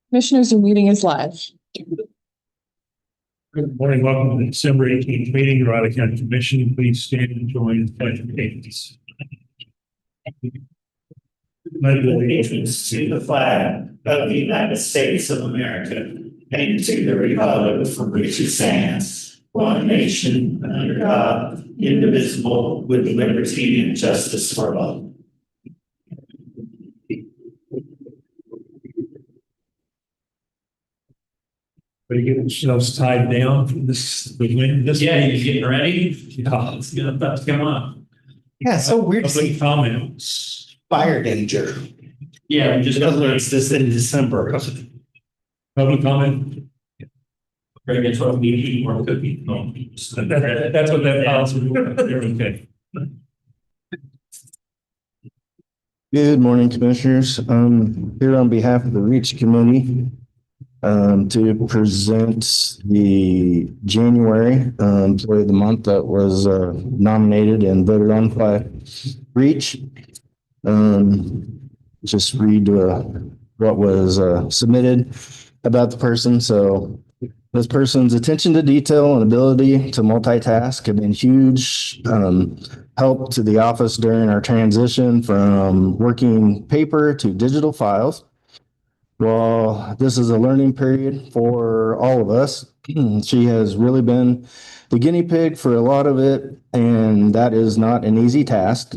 Commissioners, the meeting is live. Good morning. Welcome to the December 18th meeting, of Riley County Commission. Please stand and join the pledge of allegiance. Pledge allegiance to the flag of the United States of America and to the republic for which it stands, one nation under God, indivisible, with liberty and justice for all. Are you getting yourselves tied down for this? Yeah, you getting ready? Yeah. It's about to come on. Yeah, it's so weird to Public see comments. fire danger. Yeah, we just got It's this in December. Public comment. Greg, it's what we eat or cookie. No. That's what that policy. Okay. Good morning, Commissioners. Here on behalf of the REACH Committee to present the January Employee of the Month that was nominated and voted on by REACH. Just read what was submitted about the person. So this person's attention to detail and ability to multitask have been huge help to the office during our transition from working paper to digital files. While this is a learning period for all of us, she has really been the guinea pig for a lot of it, and that is not an easy task.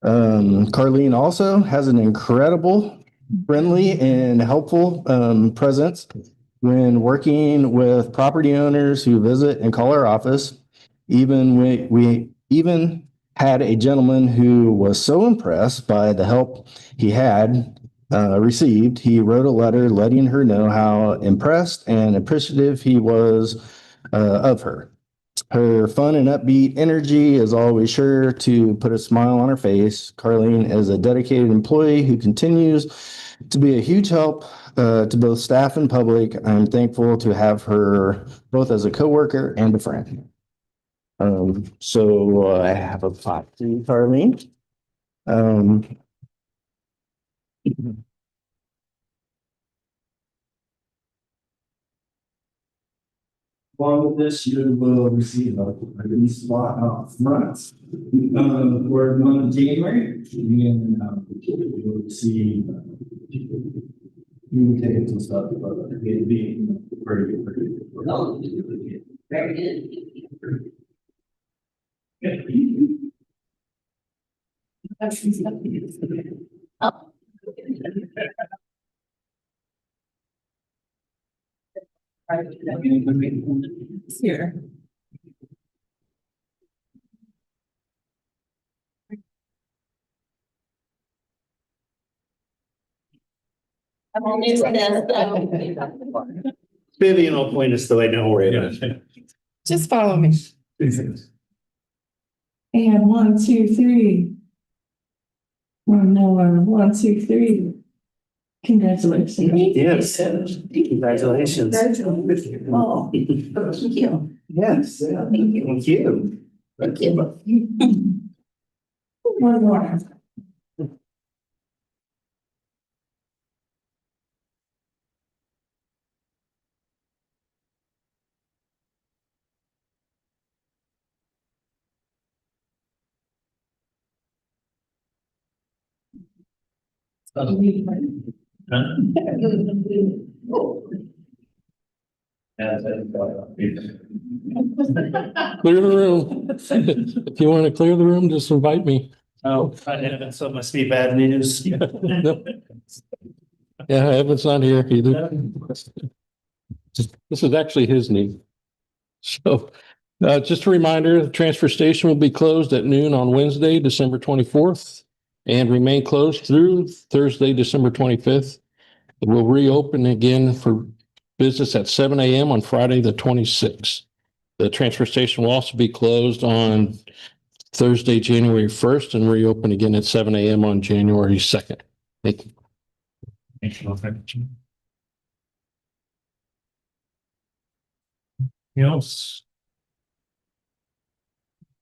Carlene also has an incredible, friendly, and helpful presence when working with property owners who visit and call our office. Even we even had a gentleman who was so impressed by the help he had received, he wrote a letter letting her know how impressed and appreciative he was of her. Her fun and upbeat energy is always sure to put a smile on her face. Carlene is a dedicated employee who continues to be a huge help to both staff and public. I'm thankful to have her both as a coworker and a friend. So I have a thought to you, Carlene. Along with this, you will receive a release lot of months. For the month of January, and you will receive communications and stuff, but it'll be very good. Very good. Here. I'm only Vivian will point us the way, don't worry about it. Just follow me. Two things. And 1, 2, 3. One more. 1, 2, 3. Congratulations. Yes. Congratulations. Oh, thank you. Yes. Thank you. Thank you. Thank you. One more. Clear the room. If you want to clear the room, just invite me. Oh, so it must be bad news. No. Yeah, Evan's not here either. This is actually his knee. So, just a reminder, the transfer station will be closed at noon on Wednesday, December 24th, and remain closed through Thursday, December 25th. It will reopen again for business at 7 a.m. on Friday, the 26th. The transfer station will also be closed on Thursday, January 1st, and reopen again at 7 a.m. on January 2nd. Thank you. Thank you. Anything else?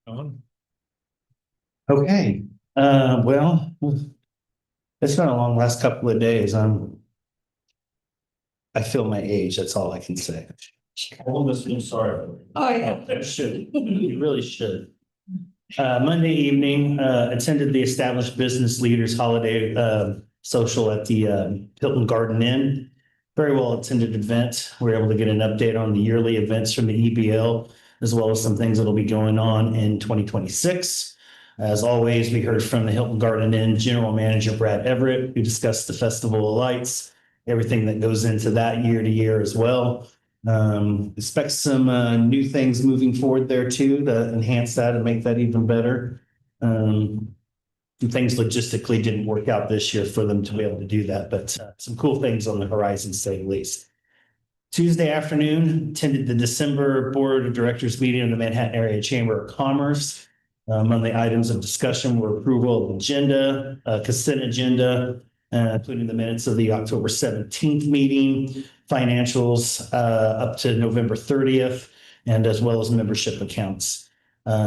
Don? Okay, well, it's been a long last couple of days. I'm I feel my age. That's all I can say. All of us feel sorry. Oh, yeah. That should, you really should. Monday evening, attended the Established Business Leaders Holiday Social at the Hilton Garden Inn. Very well attended event. We were able to get an update on the yearly events from the EBL, as well as some things that'll be going on in 2026. As always, we heard from the Hilton Garden Inn General Manager Brad Everett, who discussed the Festival of Lights, everything that goes into that year to year as well. Expect some new things moving forward there too to enhance that and make that even better. Some things logistically didn't work out this year for them to be able to do that, but some cool things on the horizon, to say the least. Tuesday afternoon, attended the December Board of Directors meeting of the Manhattan Area Chamber of Commerce. Among the items of discussion were approval of agenda, consent agenda, including the minutes of the October 17th meeting, financials up to November 30th, and as well as membership accounts.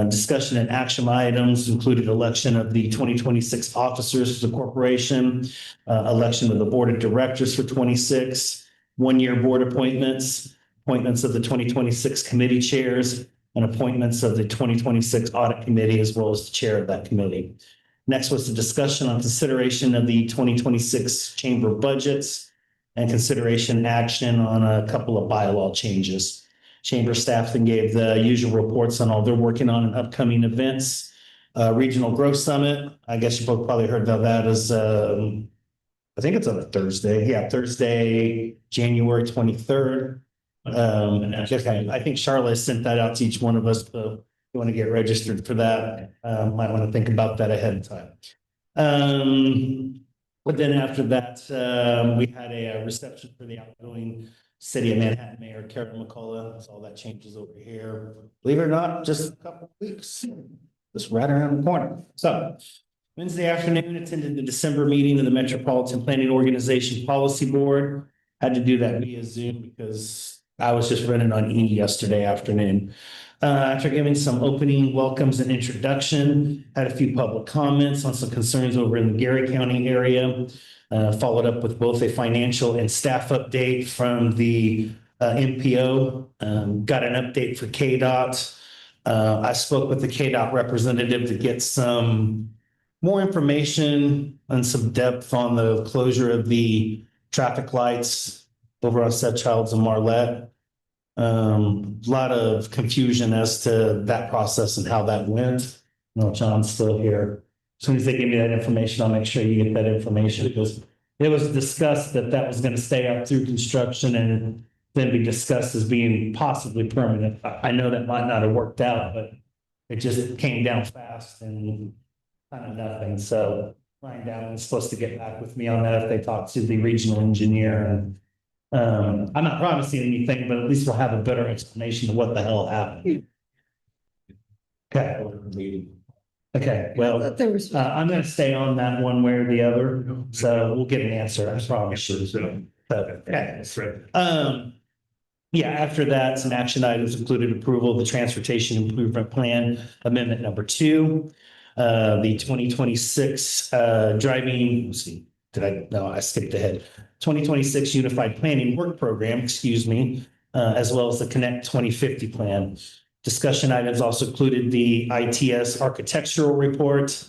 Discussion and action items included election of the 2026 officers for the corporation, election of the board of directors for 26, one-year board appointments, appointments of the 2026 committee chairs, and appointments of the 2026 audit committee, as well as the chair of that committee. Next was the discussion on consideration of the 2026 chamber budgets and consideration action on a couple of bylaw changes. Chamber staff then gave the usual reports on all they're working on and upcoming events. Regional Growth Summit, I guess you both probably heard about that, is I think it's on a Thursday. Yeah, Thursday, January 23rd. I think Charlotte sent that out to each one of us. So you want to get registered for that, might want to think about that ahead of time. But then after that, we had a reception for the outgoing City of Manhattan Mayor Karen McCullough. So all that changes over here. Believe it or not, just a couple of weeks, just right around the corner. So Wednesday afternoon, attended the December meeting of the Metropolitan Planning Organization Policy Board. Had to do that via Zoom because I was just running on E yesterday afternoon. After giving some opening welcomes and introduction, had a few public comments on some concerns over in the Gary County area. Followed up with both a financial and staff update from the MPO. Got an update for KDOT. I spoke with the KDOT representative to get some more information and some depth on the closure of the traffic lights over on Seth Childs and Marlette. A lot of confusion as to that process and how that went. No, John's still here. As soon as they give me that information, I'll make sure you get that information, because it was discussed that that was going to stay up through construction and then be discussed as being possibly permanent. I know that might not have worked out, but it just came down fast and kind of nothing. So Ryan Down is supposed to get back with me on that if they talk to the regional engineer. And I'm not promising anything, but at least we'll have a better explanation of what the hell happened. Okay, well, There was. I'm going to stay on that one way or the other, so we'll get an answer, I promise you. So, okay. Yeah, after that, some action items included approval of the Transportation Improvement Plan Amendment Number 2, the 2026 driving, let's see, I skipped ahead. 2026 Unified Planning Work Program, as well as the Connect 2050 plan. Discussion items also included the ITS architectural report.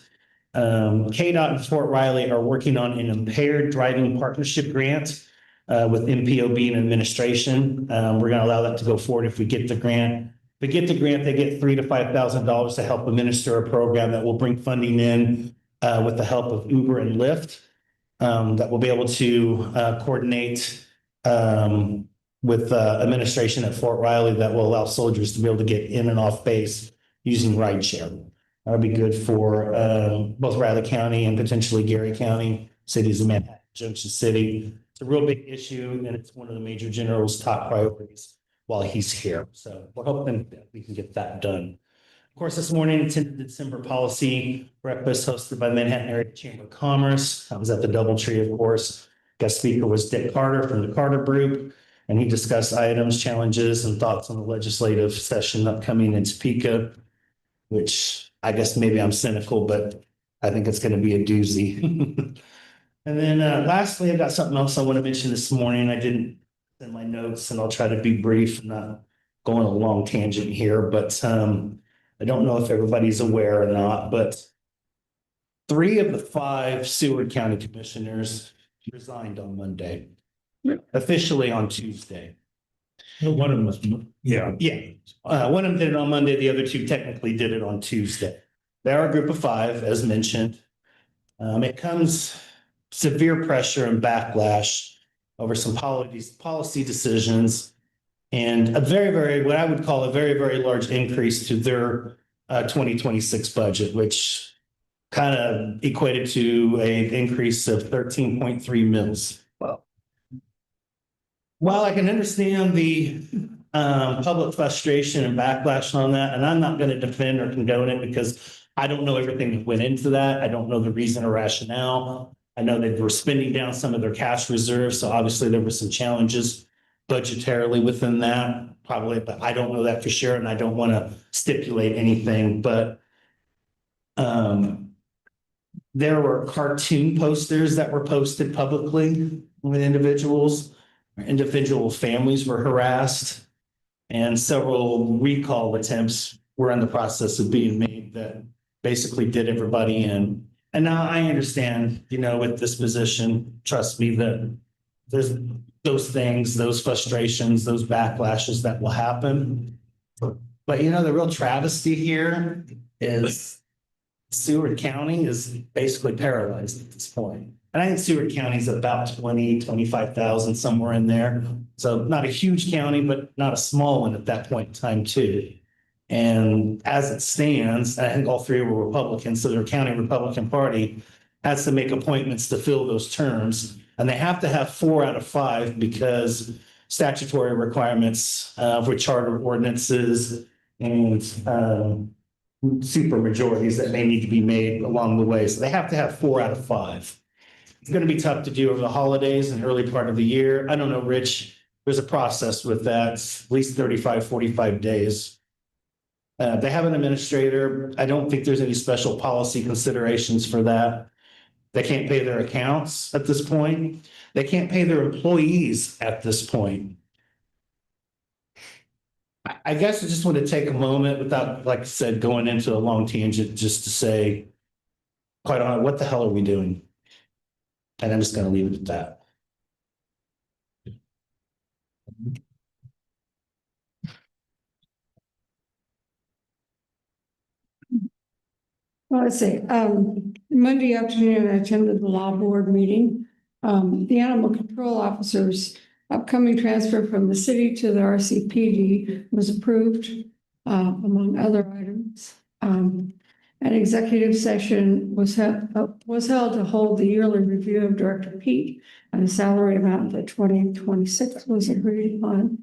KDOT and Fort Riley are working on an impaired driving partnership grant with MPO being administration. We're going to allow that to go forward if we get the grant. If we get the grant, they get $3,000 to $5,000 to help administer a program that will bring funding in with the help of Uber and Lyft, that will be able to coordinate with administration at Fort Riley that will allow soldiers to be able to get in and off base using rideshare. That would be good for both Riley County and potentially Gary County, cities of Manhattan, Junction City. It's a real big issue, and it's one of the Major General's top priorities while he's here. So we're hoping that we can get that done. Of course, this morning attended the December policy breakfast hosted by the Manhattan Area Chamber of Commerce. I was at the DoubleTree, of course. Guest speaker was Dick Carter from the Carter Group, and he discussed items, challenges, and thoughts on the legislative session upcoming in Topeka, which I guess maybe I'm cynical, but I think it's going to be a doozy. And then lastly, I got something else I want to mention this morning. I didn't in my notes, and I'll try to be brief and not go on a long tangent here, but I don't know if everybody's aware or not, but 3 of the 5 Seward County Commissioners resigned on Monday, officially on Tuesday. One of them was, yeah. Yeah, one of them did it on Monday, the other 2 technically did it on Tuesday. They are a group of 5, as mentioned. It comes severe pressure and backlash over some policy decisions and a very, what I would call a very large increase to their 2026 budget, which kind of equated to an increase of 13.3 mils. Well, while I can understand the public frustration and backlash on that, and I'm not going to defend or condone it because I don't know everything that went into that. I don't know the reason or rationale. I know they were spending down some of their cash reserves, so obviously there were some challenges budgetarily within that, probably, but I don't know that for sure, and I don't want to stipulate anything, but there were cartoon posters that were posted publicly with individuals. Individual families were harassed, and several recall attempts were in the process of being made that basically did everybody in. And now I understand, with this position, trust me, that there's those things, those frustrations, those backlashes that will happen. But the real travesty here is Seward County is basically paralyzed at this point. And I think Seward County is about 25,000, somewhere in there. So not a huge county, but not a small one at that point in time too. And as it stands, I think all 3 were Republicans, so their county Republican Party has to make appointments to fill those terms. And they have to have 4 out of 5 because statutory requirements for charter ordinances and super majorities that may need to be made along the way. So they have to have 4 out of 5. It's going to be tough to do over the holidays and early part of the year. I don't know, Rich, there's a process with that, at least 35, 45 days. They have an administrator. I don't think there's any special policy considerations for that. They can't pay their accounts at this point. They can't pay their employees at this point. I guess I just want to take a moment without, like I said, going into a long tangent, just to say, quite honestly, what the hell are we doing? And I'm just going to leave it at that. Well, let's see, Monday afternoon, I attended the law board meeting. The animal control officer's upcoming transfer from the city to the RCPD was approved, among other items. An executive session was held to hold the yearly review of Director Pete, and the salary amount for 2026 was agreed upon.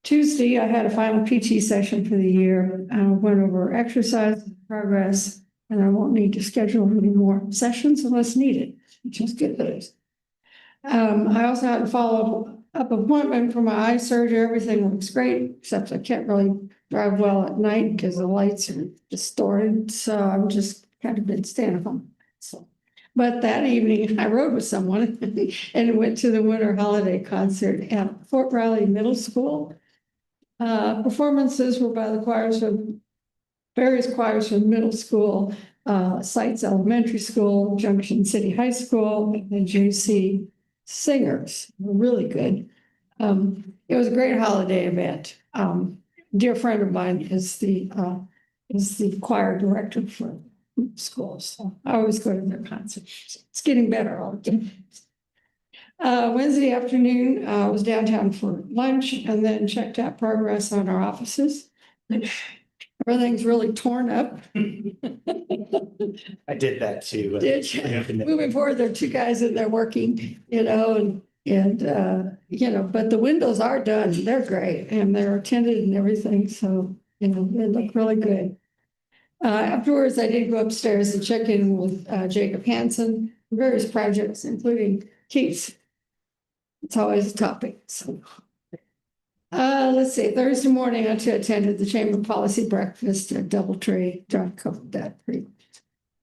Tuesday, I had a final PT session for the year. I went over exercise progress, and I won't need to schedule any more sessions unless needed, which is good. I also had a follow-up appointment for my eye surgery. Everything looks great, except I can't really drive well at night because the lights are distorted. So I'm just kind of been staying at home. So, but that evening, I rode with someone and went to the winter holiday concert at Fort Riley Middle School. Performances were by the various choirs from middle school, Sites Elementary School, Junction City High School, and JC singers. Were really good. It was a great holiday event. Dear friend of mine is the choir director for schools. So I always go to their concerts. It's getting better all the time. Wednesday afternoon, I was downtown for lunch and then checked out progress on our offices. Everything's really torn up. I did that too. Did you? Moving forward, there are 2 guys in there working, and but the windows are done. They're great and they're tinted and everything. So, they look really good. Afterwards, I did go upstairs and check in with Jacob Hansen, various projects, including Keith's. It's always a topic. So, let's see. Thursday morning, I attended the Chamber Policy Breakfast at Doubletree. John covered that pretty much.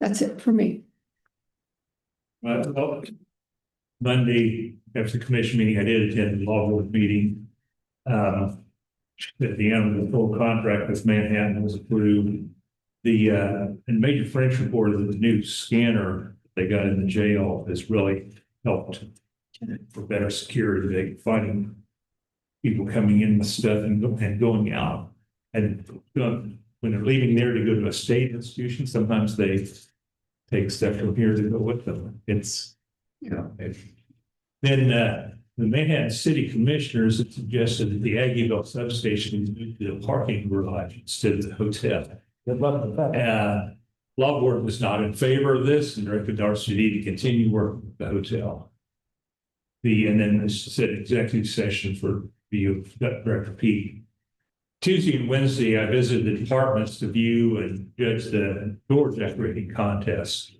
That's it for me. Well, Monday, after the commission meeting, I did attend the law board meeting. At the end of the full contract with Manhattan was approved. The and Major French reported that the new scanner they got in the jail has really helped for better security. They finding people coming in with stuff and going out. And when they're leaving there to go to a state institution, sometimes they take stuff from here to go with them. It's, you know, then the Manhattan City Commissioners had suggested that the Aggieville substation is moved to the parking garage instead of the hotel. Law Board was not in favor of this and directed RCD to continue working with the hotel. And then this said executive session for view of Director Pete. Tuesday and Wednesday, I visited the departments to view and judge the door decorating contest.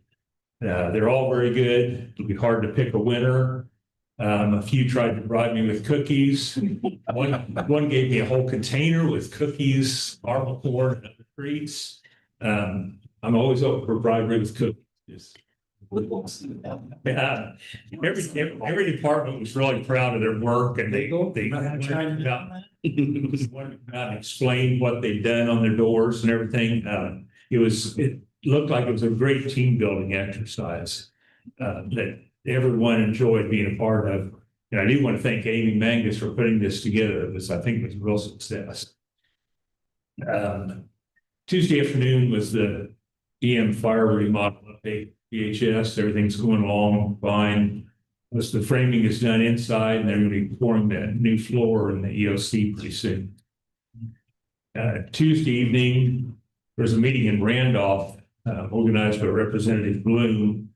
They're all very good. It'll be hard to pick a winner. A few tried to bribe me with cookies. One gave me a whole container with cookies, marble corn, and other treats. I'm always open for bribery with cookies. Yeah, every department was really proud of their work, and they wanted to explain what they've done on their doors and everything. It looked like it was a great team building exercise that everyone enjoyed being a part of. And I do want to thank Amy Mangus for putting this together. I think it was a real success. Tuesday afternoon was the EM fire remodel update. PHS, everything's going along fine. Most of the framing is done inside, and they're going to be pouring that new floor in the EOC pretty soon. Tuesday evening, there's a meeting in Randolph organized by Representative Bloom.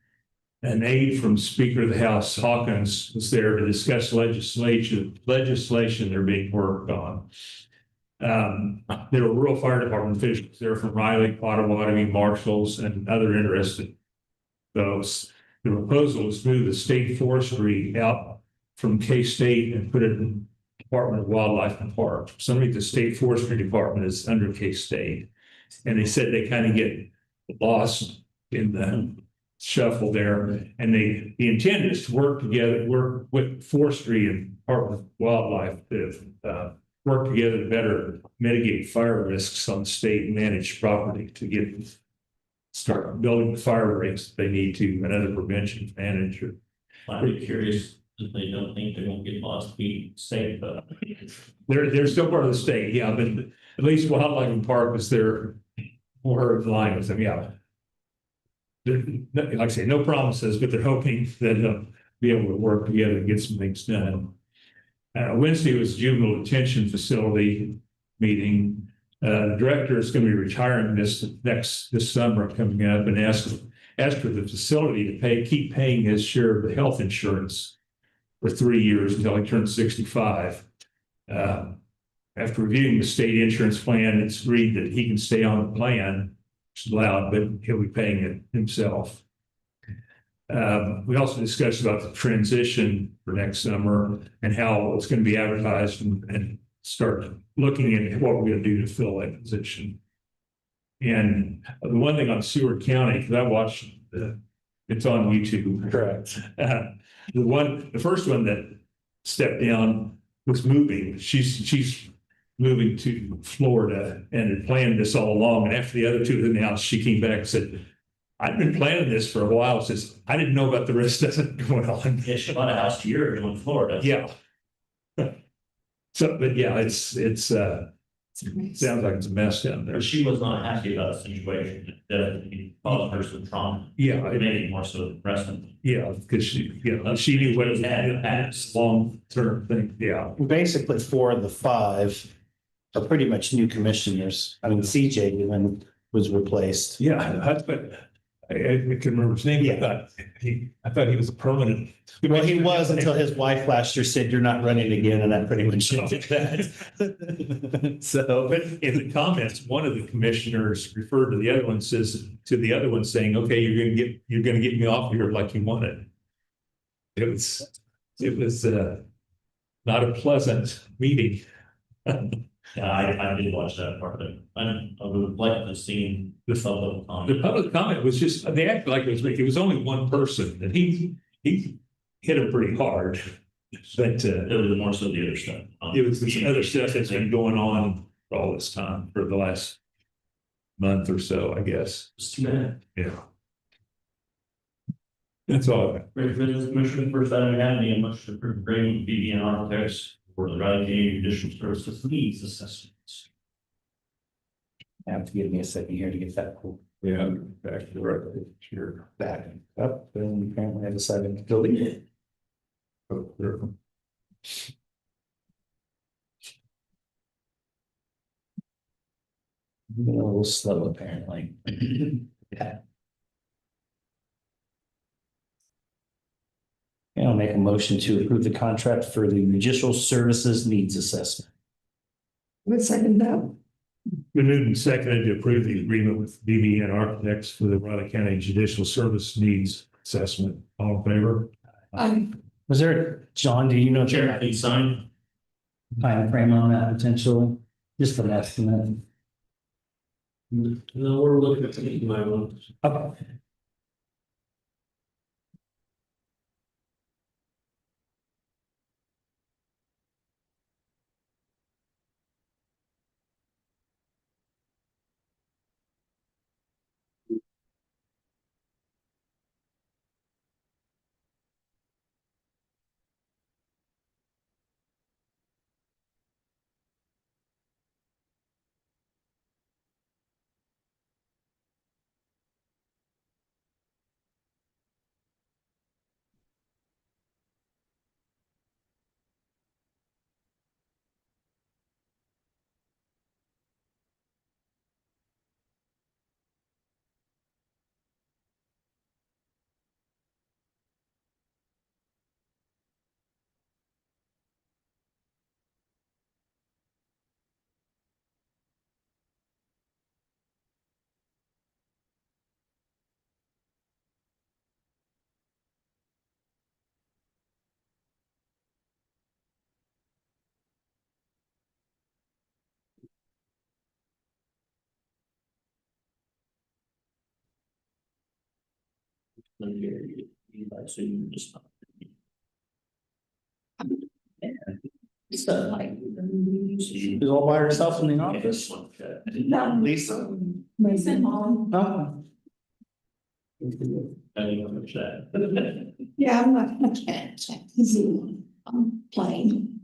An aide from Speaker of the House Hawkins was there to discuss legislation they're being worked on. There were rural fire department officials there from Riley, Potawatomi, Marshalls, and other interested folks. The proposal was to move the state forestry out from K-State and put it in the Department of Wildlife and Parks. For some reason, the state forestry department is under K-State. And they said they kind of get lost in the shuffle there. And the intent is to work with forestry and Department of Wildlife to work together to better mitigate fire risks on state managed property to start building the fire rates they need to and other prevention manager. I'm curious if they don't think they're gonna get lost, be safe, but. They're still part of the state, yeah, but at least Wildlife and Park is there more in line with them, yeah. Like I say, no promises, but they're hoping that they'll be able to work together and get some things done. Wednesday was juvenile detention facility meeting. The director is going to be retiring this summer coming up, and asked for the facility to keep paying his share of the health insurance for 3 years until he turns 65. After reviewing the state insurance plan, it's agreed that he can stay on the plan, which is allowed, but he'll be paying it himself. We also discussed about the transition for next summer and how it's going to be advertised and start looking at what we're going to do to fill that position. And the one thing on Seward County, because I watched it's on YouTube. Correct. The first one that stepped down was moving. She's moving to Florida and had planned this all along. And after the other two announced, she came back and said, I've been planning this for a while. Says, I didn't know about the rest of it going on. Yeah, she bought a house a year ago in Florida. Yeah. So, but yeah, it sounds like it's a mess down there. But she was not happy about the situation that caused her some trauma. Yeah, Maybe more so than the rest of them. yeah, because she knew what it was, long-term thing, yeah. Basically, 4 of the 5 are pretty much new commissioners. I mean, CJ even was replaced. Yeah, but I couldn't remember his name. Yeah. I thought he was a permanent. Well, he was until his wife last year said, you're not running again, and that pretty much did that. So, But in the comments, one of the commissioners referred to the other one, says to the other one saying, okay, you're gonna get me off here like you wanted. It was not a pleasant meeting. Yeah, I did watch that part of it. I would like to see the public The comment. public comment was just, they acted like it was only one person, and he hit them pretty hard. But It was more so the other stuff. it was this other stuff that's been going on all this time for the last month or so, I guess. It's too bad. Yeah. That's all. Great business commission, first item we have, the motion to approve agreement with BB and Architects for the Riley County Judicial Services Needs Assessments. Have to give me a second here to get that cool Yeah. Back to the sure. back up, and apparently I decided to delete it. Been a little slow apparently. Yeah. And I'll make a motion to approve the contract for the Judicial Services Needs Assessment. Would second that. Been moved and seconded to approve the agreement with BB and Architects for the Riley County Judicial Service Needs Assessment. All in favor? Was there, John, do you know? Chair, please sign. Time frame on that potentially? Just an estimate. No, we're looking at the my one. Okay. So you just. So like. She's all by herself in the office. No. Lisa? Lisa, mom. Oh. Yeah, I'm not, I can't check the Zoom. I'm playing.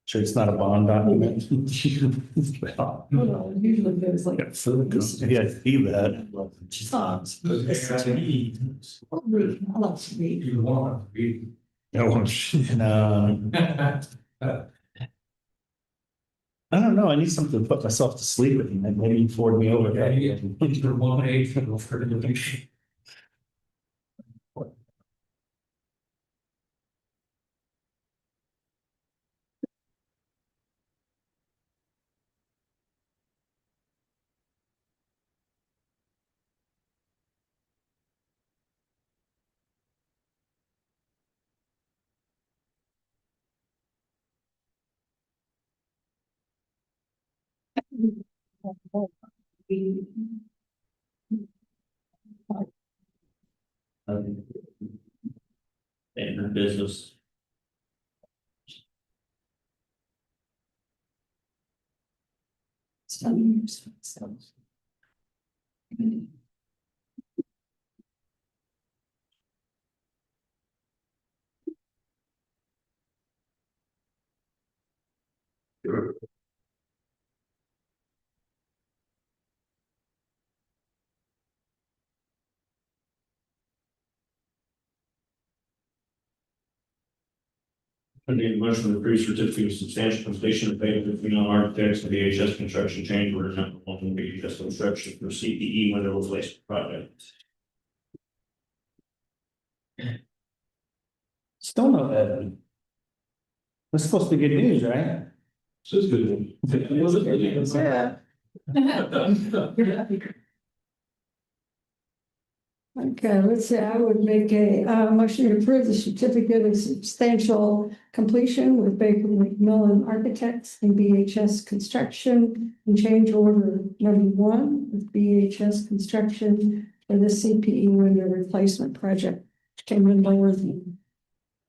Sure, it's not a bond document. Usually there's like. Yeah, I see that. I'll read, I love to read. You want to be. No. I don't know, I need something to put myself to sleep with, and maybe you forward me over. You're 1/8. And her business. I need a motion to approve certificate of substantial completion of payment between Architects and VHS Construction Change Order number one, VHS Construction for CPE window replacement project. Still no Evan. That's supposed to be good news, right? This is good. Yeah. Okay, let's see, I would make a motion to approve the certificate of substantial completion with Baker McMillan Architects and BHS Construction and change order number 1 with BHS Construction for the CPE window replacement project, which came in lower than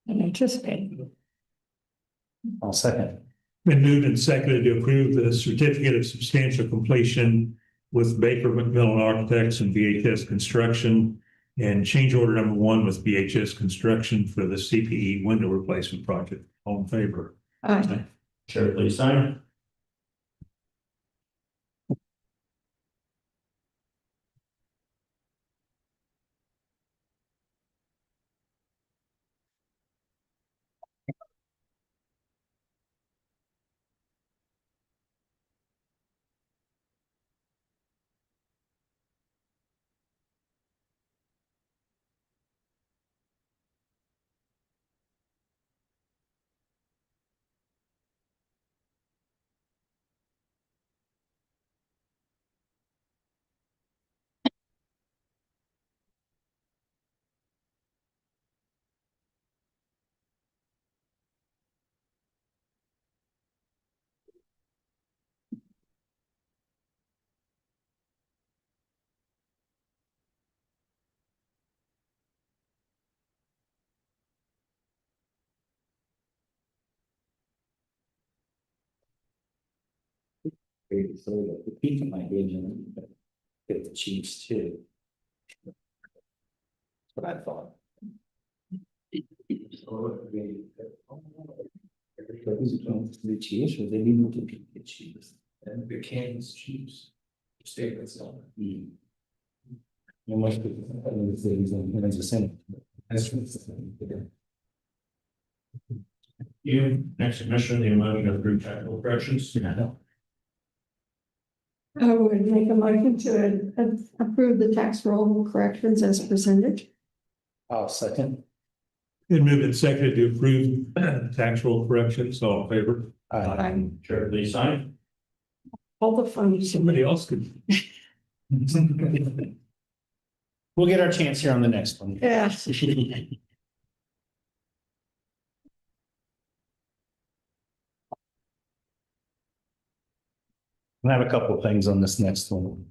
anticipated. I'll second. Been moved and seconded to approve the certificate of substantial completion with Baker McMillan Architects and BHS Construction and change order number 1 with BHS Construction for the CPE window replacement project. All in favor? Aye. Chair, please sign. So the peak might be in, but get the Chiefs too. That's what I thought. The Chiefs, or they need to beat the Chiefs. And the Kansas Chiefs. Stay with them. You must be, I don't know if they're in Kansas City. That's what. You, next commissioner, the motion of group technical corrections. I would make a motion to approve the tax roll corrections as presented. I'll second. Been moved and seconded to approve tax roll corrections. All in favor? Aye. Chair, please sign. All the funds. Somebody else could. We'll get our chance here on the next one. Yeah. I have a couple of things on this next one.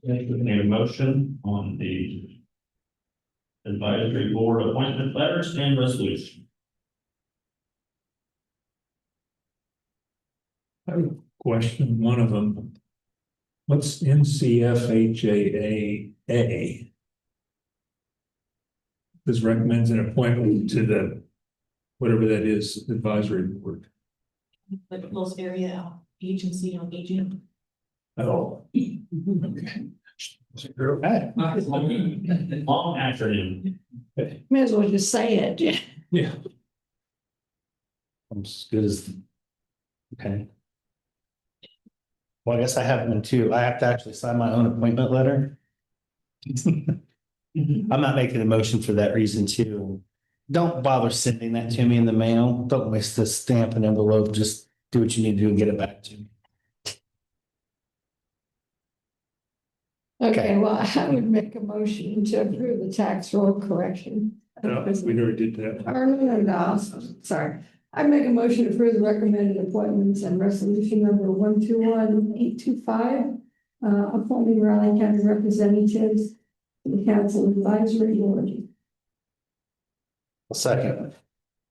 Need a motion on the advisory board appointment letters and resolution. I have a question, one of them. What's NCFHAA? This recommends an appointment to the, whatever that is, advisory board. Like Los Area Agency on Aging. Oh. Okay. Long acronym. May as well just say it. Yeah. I'm as good as. Okay. Well, I guess I have one too. I have to actually sign my own appointment letter. I'm not making a motion for that reason too. Don't bother sending that to me in the mail. Don't waste the stamp and envelope. Just do what you need to do and get it back to me. Okay, well, I would make a motion to approve the tax roll correction. We already did that. Or no, sorry. I make a motion to approve the recommended appointments and resolution number 121825, appointing Raleigh County representatives to the council advisory board. A second.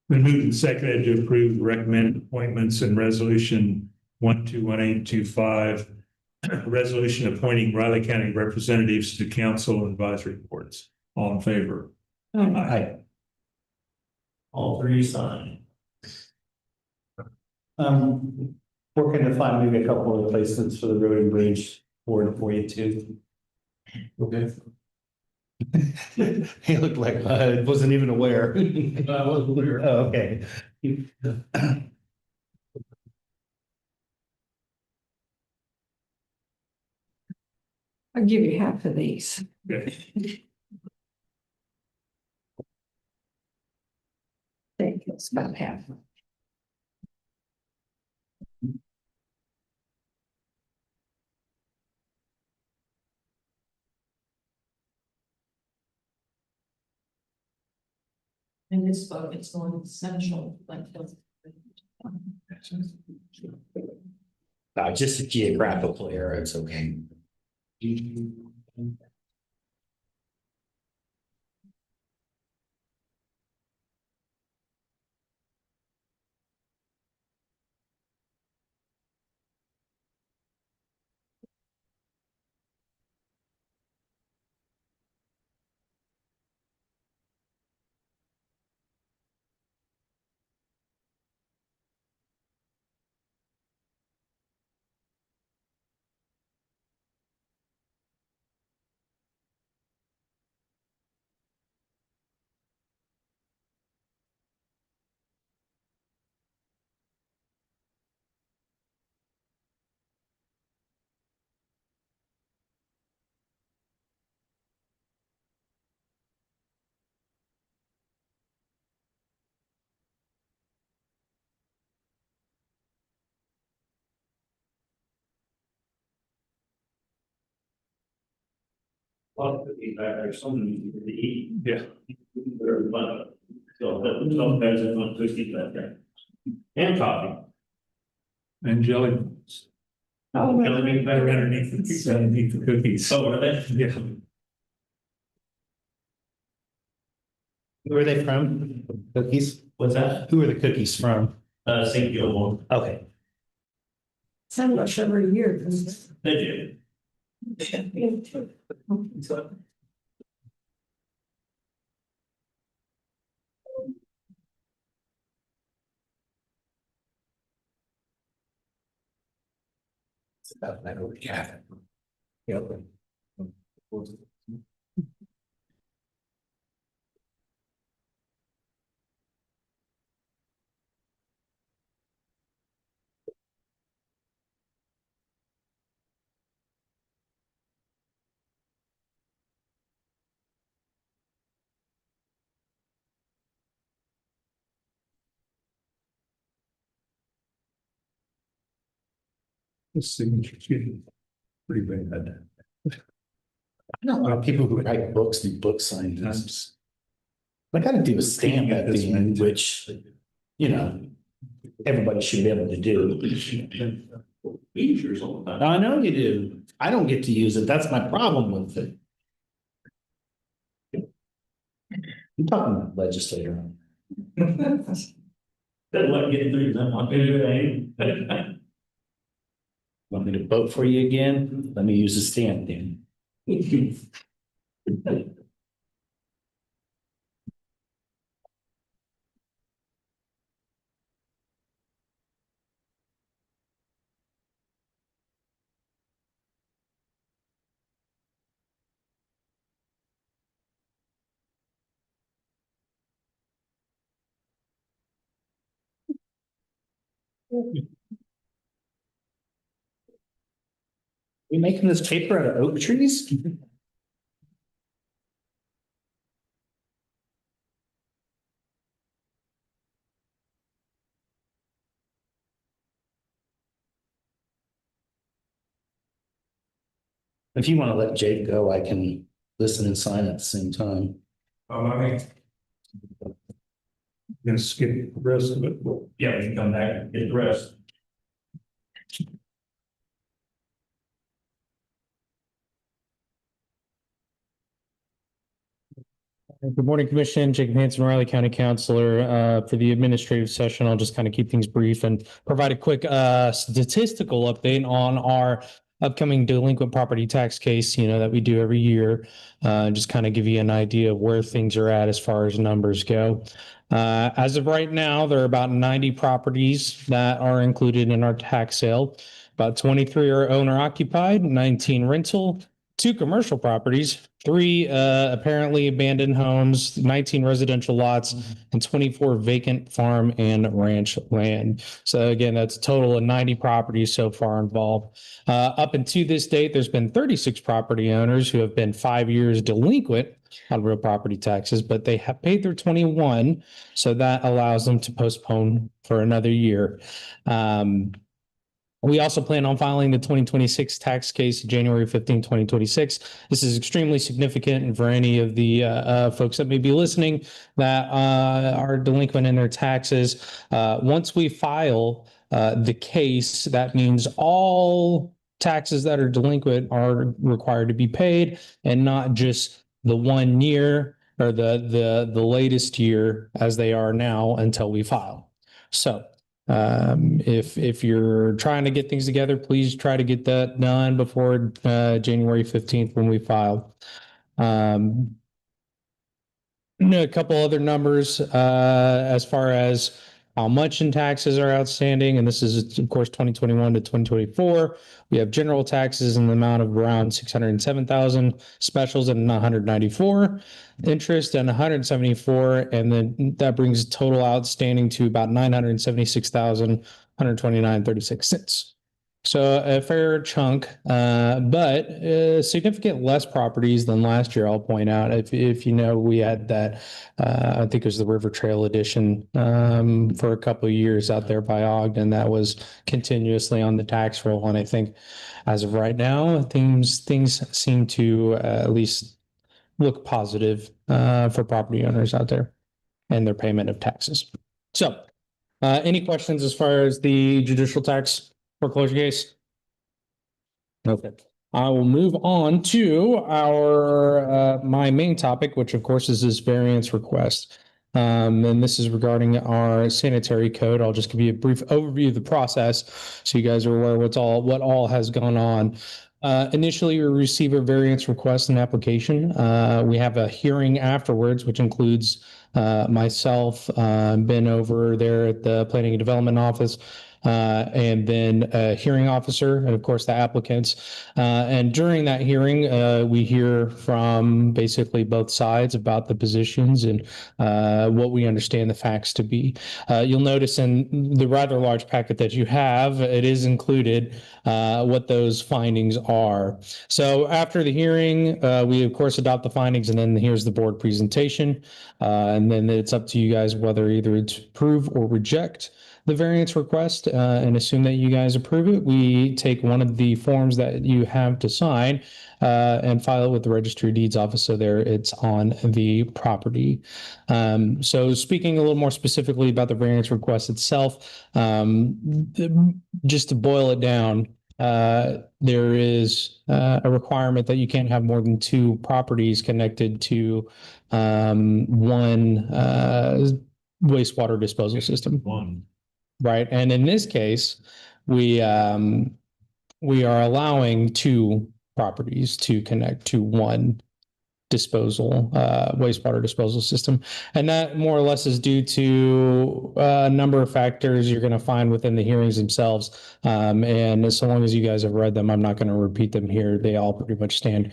Been moved and seconded to approve the recommended appointments and resolution 121825 resolution appointing Riley County representatives to council and advisory boards. All in favor? Aye. All three signed. Working to find maybe a couple of replacements for the road and bridge board for you too. Okay. He looked like I wasn't even aware. I wasn't aware. Oh, okay. I'll give you half of these. Okay. I think it's about half. In this book, it's going essential, like. Just a geographical error, it's okay. There's something to eat. Yeah. So sometimes it's not twisty back there. And coffee. And jelly. Oh, Jelly bean They're batter. underneath the cookies. Oh, are they? Yeah. Who are they from? Cookies? What's that? Who are the cookies from? St. Gilmore. Okay. send us every year. They do. This signature's getting pretty bad. I know a lot of people who write books do book signings. I gotta do a stamp at the end, which, you know, everybody should be able to do. Features all the time. I know you do. I don't get to use it. That's my problem with it. I'm talking about legislator. Doesn't let get through that one. Want me to vote for you again? Let me use the stamp then. We making this paper out of oak trees? If you want to let Jake go, I can listen and sign at the same time. I gonna skip the rest of it. Yeah, we can come back and get the rest. Good morning, Commission. Jacob Hanson, Riley County Counselor. For the administrative session, I'll just kind of keep things brief and provide a quick statistical update on our upcoming delinquent property tax case, that we do every year. Just kind of give you an idea of where things are at as far as numbers go. As of right now, there are about 90 properties that are included in our tax sale. About 23 are owner occupied, 19 rental, 2 commercial properties, 3 apparently abandoned homes, 19 residential lots, and 24 vacant farm and ranch land. So again, that's a total of 90 properties so far involved. Up until this date, there's been 36 property owners who have been 5 years delinquent on real property taxes, but they have paid their 21, so that allows them to postpone for another year. We also plan on filing the 2026 tax case January 15, 2026. This is extremely significant, and for any of the folks that may be listening that are delinquent in their taxes, once we file the case, that means all taxes that are delinquent are required to be paid, and not just the 1 year or the latest year as they are now until we file. So if you're trying to get things together, please try to get that done before January 15th when we file. A couple other numbers as far as how much in taxes are outstanding, and this is of course 2021 to 2024. We have general taxes in the amount of around 607,000, specials and 194, interest and 174, and then that brings total outstanding to about 976,129.36 cents. So a fair chunk, but significant less properties than last year. I'll point out, if we had that, I think it was the River Trail Edition for a couple of years out there by Ogden that was continuously on the tax roll, and I think as of right now, things seem to at least look positive for property owners out there and their payment of taxes. So, any questions as far as the judicial tax foreclosure case? Okay. I will move on to our my main topic, which of course is this variance request. And this is regarding our sanitary code. I'll just give you a brief overview of the process so you guys are aware what all has gone on. Initially, we receive a variance request and application. We have a hearing afterwards, which includes myself, been over there at the Planning and Development Office, and then a hearing officer, and of course the applicants. And during that hearing, we hear from basically both sides about the positions and what we understand the facts to be. You'll notice in the rather large packet that you have, it is included what those findings are. So after the hearing, we of course adopt the findings, and then here's the board presentation. And then it's up to you guys whether either to approve or reject the variance request, and assume that you guys approve it. We take one of the forms that you have to sign and file it with the Registry of Deeds office, so there it's on the property. So speaking a little more specifically about the variance request itself, just to boil it down, there is a requirement that you can't have more than 2 properties connected to one wastewater disposal system. One. Right. And in this case, we are allowing 2 properties to connect to one wastewater disposal system. And that more or less is due to a number of factors you're going to find within the hearings themselves. And so long as you guys have read them, I'm not going to repeat them here. They all pretty much stand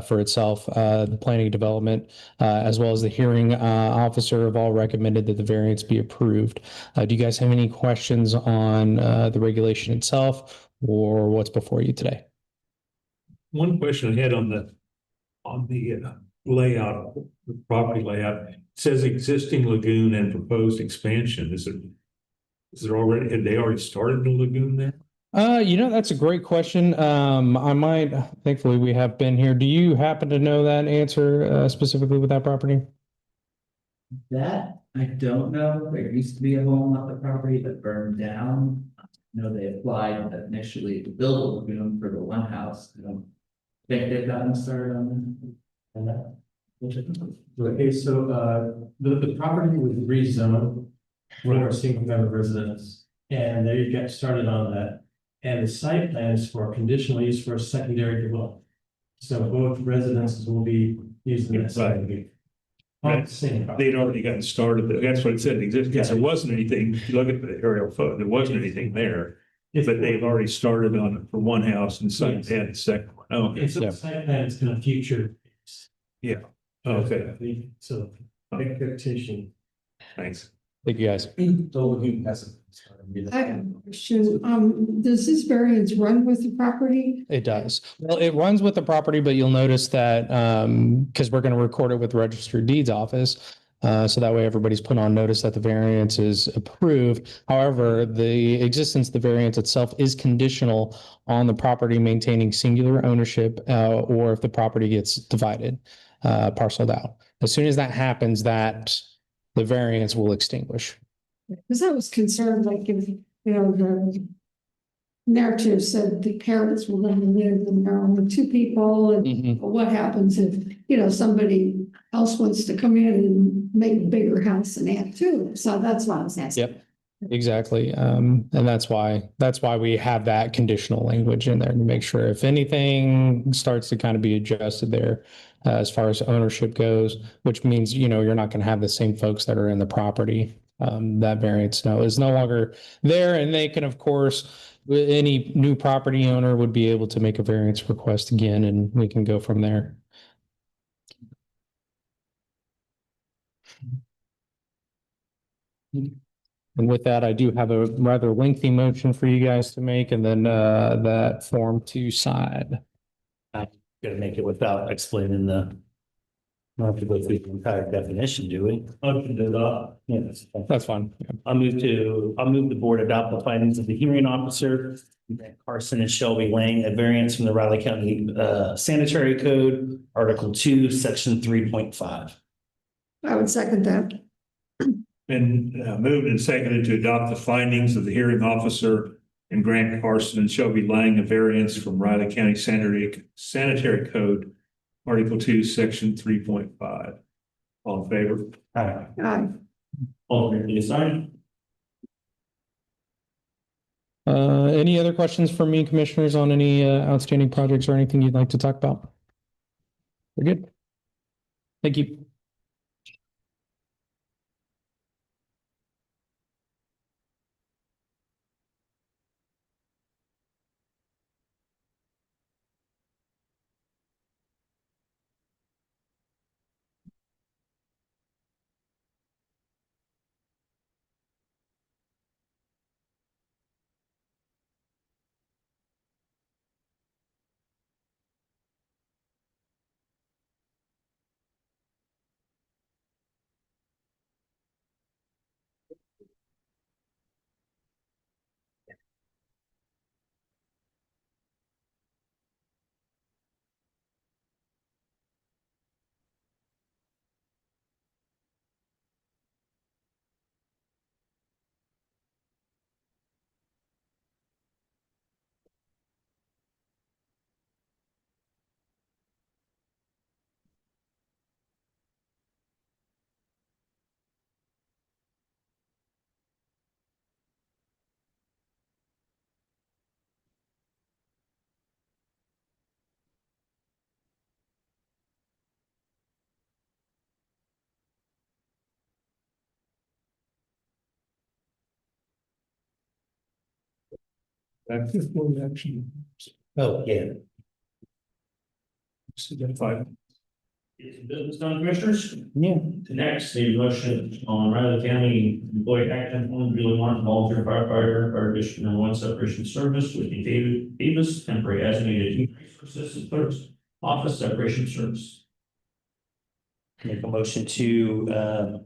for itself. The planning and development, as well as the hearing officer, have all recommended that the variance be approved. Do you guys have any questions on the regulation itself or what's before you today? One question I had on the layout, the property layout, it says existing lagoon and proposed expansion. Had they already started the lagoon there? That's a great question. Thankfully we have been here. Do you happen to know that answer specifically with that property? That, I don't know. There used to be a home on the property that burned down. I know they applied initially to build a lagoon for the one house. I don't think they've gotten started on that. Okay, so the property was rezoned for single family residence, and they get started on that and the site plan is for conditional use for a secondary dwelling. So both residences will be using that site. On the same property. They'd already gotten started. That's what it said. Because there wasn't anything, if you look at the aerial photo, there wasn't anything there. But they've already started on it for one house and decided to add the second one. Oh, And so Yeah. the site plan is kind of future. okay, So expectation. thanks. Thank you, guys. I have a question. Does this variance run with the property? It does. Well, it runs with the property, but you'll notice that, because we're going to record it with the Register of Deeds office. So that way everybody's put on notice that the variance is approved. However, the existence of the variance itself is conditional on the property maintaining singular ownership, or if the property gets divided, parceled out. As soon as that happens, the variance will extinguish. Because I was concerned, like, if, the narrative said the parents were going to live and there are only two people, and Mhm. what happens if, somebody else wants to come in and make a bigger house and add to it? So that's why I was asking. Yep. Exactly. And that's why we have that conditional language in there to make sure if anything starts to kind of be adjusted there, as far as ownership goes, which means, you're not going to have the same folks that are in the property. That variance is no longer there. And they can, of course, any new property owner would be able to make a variance request again, and we can go from there. And with that, I do have a rather lengthy motion for you guys to make, and then that form to sign. Gotta make it without explaining the. Not have to go through the entire definition, do we? Motion to adopt. Yeah, that's fine. That's fine. Yeah. I'll move the board adopt the findings of the hearing officer, Carson and Shelby Lang, a variance from the Riley County Sanitary Code, Article 2, Section 3.5. I would second that. Been moved and seconded to adopt the findings of the hearing officer and grant Carson and Shelby Lang a variance from Riley County Sanitary Code, Article 2, Section 3.5. All in favor? Aye. Alderman Design. Any other questions from me, commissioners, on any outstanding projects or anything you'd like to talk about? We're good. Thank you. Back to full action. Oh, yeah. Five. Business done, commissioners? Yeah. Next, the motion on Riley County Employee Action Form, Julie Martin, volunteer firefighter, Fire District No. 1 Separation Service, Whitney Davis, temporary as needed human resources clerk's office separation service. Make a motion to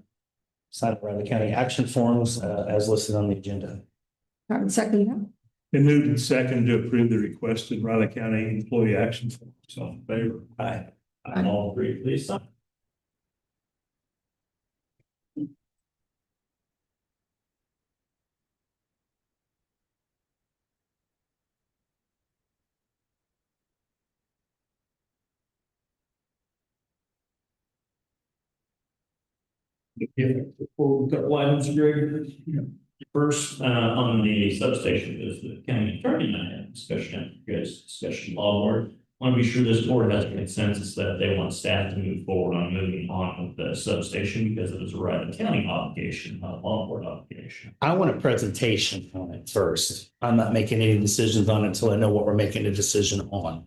sign the Riley County action forms as listed on the agenda. I would second that. Been moved and seconded to approve the requested Riley County Employee Action Form. All in favor? Aye. All three, please sign. Before we got items, Greg, First, on the substation, is the county attorney and I had a discussion, you guys discussion law board. Want to be sure this board has a consensus that they want staff to move forward on moving on with the substation because it is a right of county obligation, not a law board obligation. I want a presentation on it first. I'm not making any decisions on it until I know what we're making a decision on.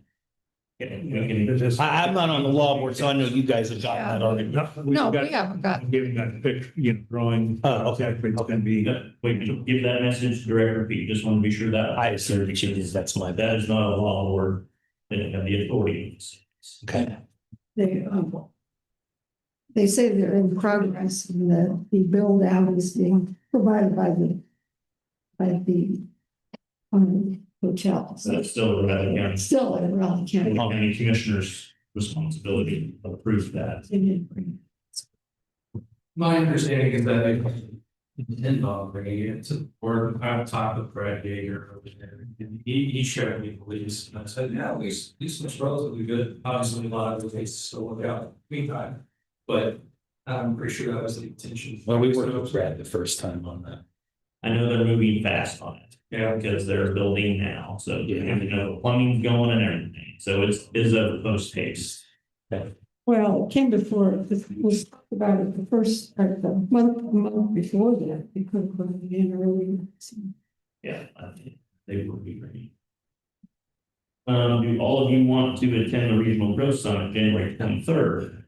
I'm not on the law board, so I know you guys have gotten that already. No, we haven't got, Giving that a picture, drawing. Oh, okay. It's gonna be. We give that message to Director Pete, just want to be sure that. I assume that she did, that's my That bad. is not a law board, they don't have the authority. Okay. they say they're in progress and that the build out is being provided by the hotel. So that's still right again. Still in Raleigh County. County Commissioner's responsibility to approve that. My understanding is that they intend on bringing it to the board. I've talked with Brad Yeager over there, and he showed me the lease, and I said, yeah, lease looks relatively good. Obviously, a lot of the cases still look out meantime, but I'm pretty sure that was the intention. Well, we worked with Brad the first time on that. I know they're moving fast on it. Yeah. Because they're building now, so you know, plumbing's going and everything, so it's a post haste. Well, it came before, it was talked about it the first, like the month before that, we could have put it in earlier. Yeah, I think they will be ready. Do all of you want to attend the Regional Growth Summit January 23rd?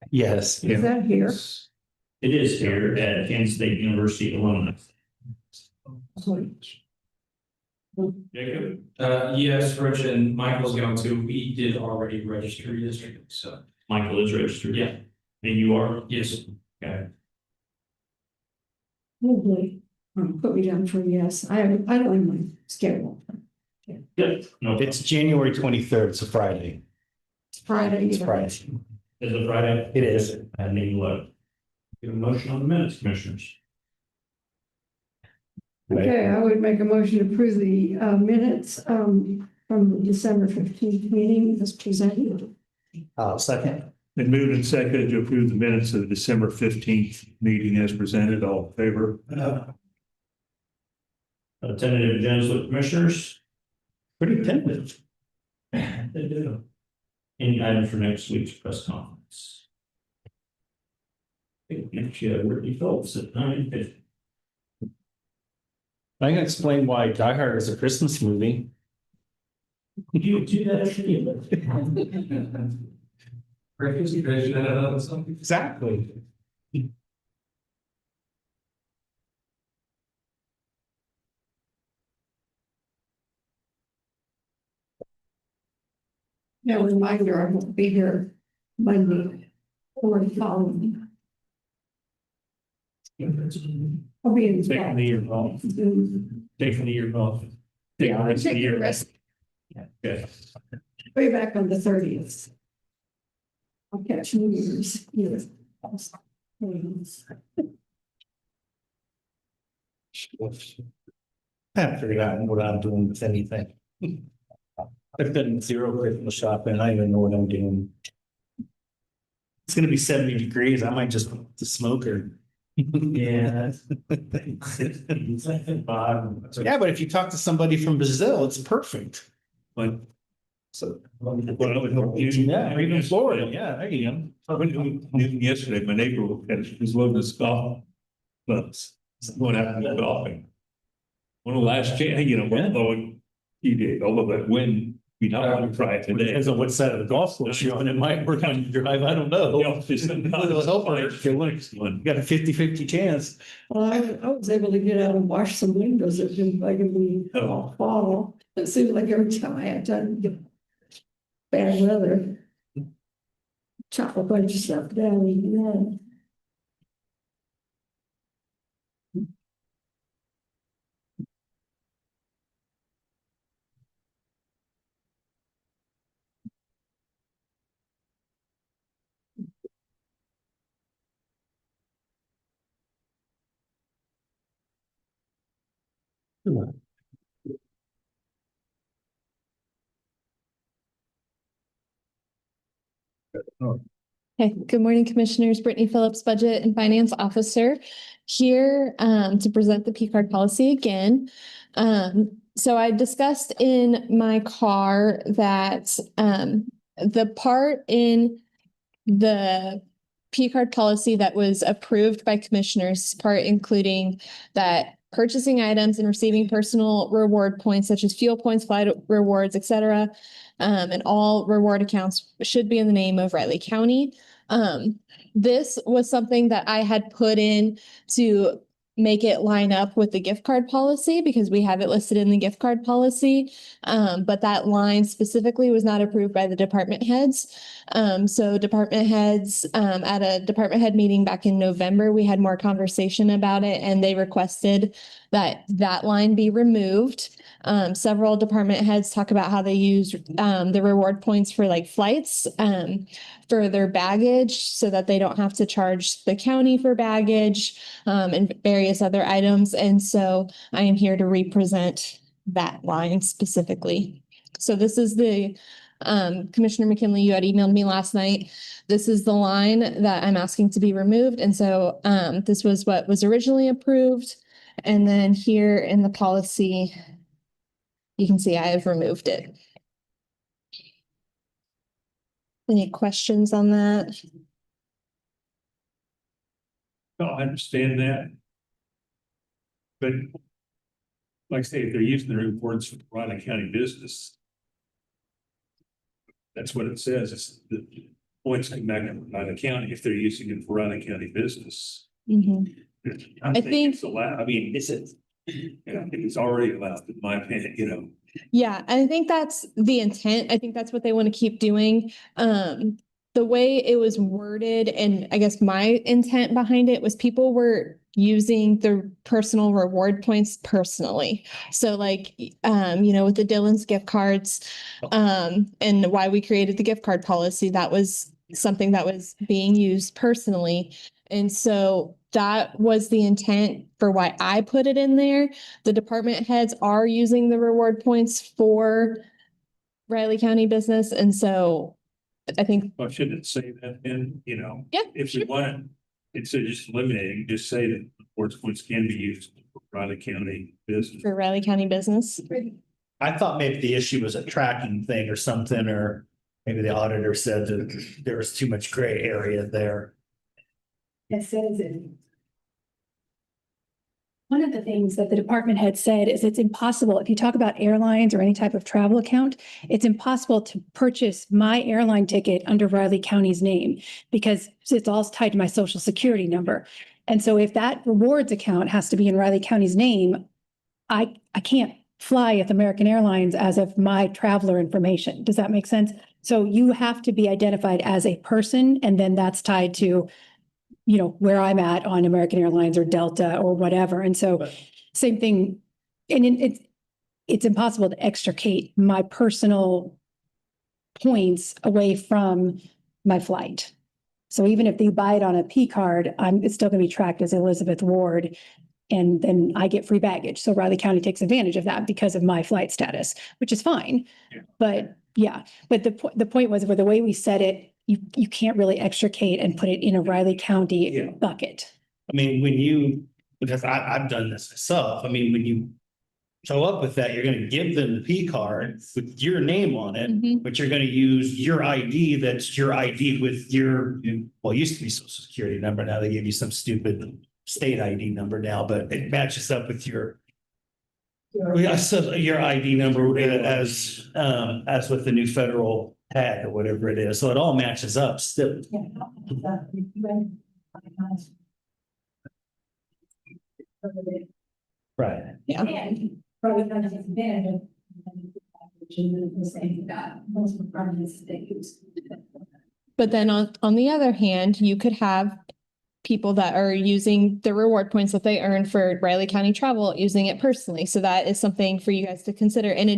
Yes. Is that here? It is here at Kansas State University alumni. Jacob? Yes, Rich and Michael's going to, we did already register yesterday, so. Michael is registered. Yeah. And you are? Yes. Okay. Lovely. Put me down for yes. I don't have my schedule. Good. No, It's January 23rd. It's a Friday. It's Friday. It's Friday. is it Friday? It is. I need to look. Get a motion on the minutes, commissioners. Okay, I would make a motion to approve the minutes from the December 15th meeting as presented. Second. Been moved and seconded to approve the minutes of the December 15th meeting as presented. All in favor? Tentative agendas with commissioners. Pretty tentative. They do. Any items for next week's press conference? I think next year, Whitney Phelps at 9:50. I can explain why Die Hard is a Christmas movie. You do that every year. Breakfast tradition, something. Exactly. Now, reminder, I won't be here Monday or the following. I'll be in. Taking the year off. Taking the year off. Taking the Yeah, rest of the take the year. rest, Okay. way back on the 30th. I'll catch New Year's. Yes. I haven't forgotten what I'm doing with anything. I've done zero Christmas shopping. I don't even know what I'm doing. It's gonna be 70 degrees. I might just put the smoker. Yeah. Yeah, but if you talk to somebody from Brazil, it's perfect. But So. well, I would hope you. Yeah, or even Florida. Yeah, there you go. I went yesterday, my neighbor was loading his golf clubs, going out and golfing. One of the last, although he did, although that wind, you know, I'm trying today. Depends on what side of the golf course you're on. It might work on your drive. I don't know. It'll help her if you look. You got a 50-50 chance. Well, I was able to get out and wash some windows. It didn't like me all fall. It seems like every time I had time to get bad weather. Chop a bunch of stuff down even Okay, good morning, Commissioners. Brittany Phillips, Budget and Finance Officer, here to present the P card policy again. So I discussed in my car that the part in the P card policy that was approved by commissioners, part including that purchasing items and receiving personal reward points such as fuel points, flight rewards, etc., and all reward accounts should be in the name of Riley County. This was something that I had put in to make it line up with the gift card policy because we have it listed in the gift card policy. But that line specifically was not approved by the department heads. So department heads, at a department head meeting back in November, we had more conversation about it and they requested that that line be removed. Several department heads talk about how they use the reward points for like flights for their baggage so that they don't have to charge the county for baggage and various other items. And so I am here to represent that line specifically. So this is the Commissioner McKinley, you had emailed me last night. This is the line that I'm asking to be removed. And so this was what was originally approved. And then here in the policy, you can see I have removed it. Any questions on that? No, I understand that. But like I say, if they're using the rewards for Riley County business, that's what it says. It's the points come back to Riley County if they're using it for Riley County business. I think it's allowed. I mean, is it? Yeah, I think it's already allowed, in my opinion, you know. Yeah, I think that's the intent. I think that's what they want to keep doing. The way it was worded, and I guess my intent behind it was people were using the personal reward points personally. So like, with the Dillon's gift cards, and why we created the gift card policy, that was something that was being used personally. And so that was the intent for why I put it in there. The department heads are using the reward points for Riley County business. And so I think. Well, shouldn't it say that then, Yeah, if we want it, instead of just eliminating, just say that rewards points can be used for Riley County business. For Riley County business. I thought maybe the issue was a tracking thing or something, or maybe the auditor said that there was too much gray area there. It says it. One of the things that the department had said is it's impossible, if you talk about airlines or any type of travel account, it's impossible to purchase my airline ticket under Riley County's name because it's all tied to my social security number. And so if that rewards account has to be in Riley County's name, I can't fly with American Airlines as of my traveler information. Does that make sense? So you have to be identified as a person, and then that's tied to where I'm at on American Airlines or Delta or whatever. And so same thing. And it's impossible to extricate my personal points away from my flight. So even if you buy it on a P card, it's still going to be tracked as Elizabeth Ward. And then I get free baggage. So Riley County takes advantage of that because of my flight status, which is fine. Yeah. But the point was, where the way we said it, you can't really extricate and put it in a Riley County bucket. I mean, because I've done this myself. I mean, when you show up with that, you're going to give them the P card with your name on it, but you're going to use your ID. That's your ID with your, it used to be social security number. Now they give you some stupid state ID number now, but it matches up with your ID number as with the new federal tag or whatever it is. So it all matches up still. Right. Yeah. Probably kind of takes advantage of the same that most departments they use. But then on the other hand, you could have people that are using the reward points that they earn for Riley County travel, using it personally. So that is something for you guys to consider. And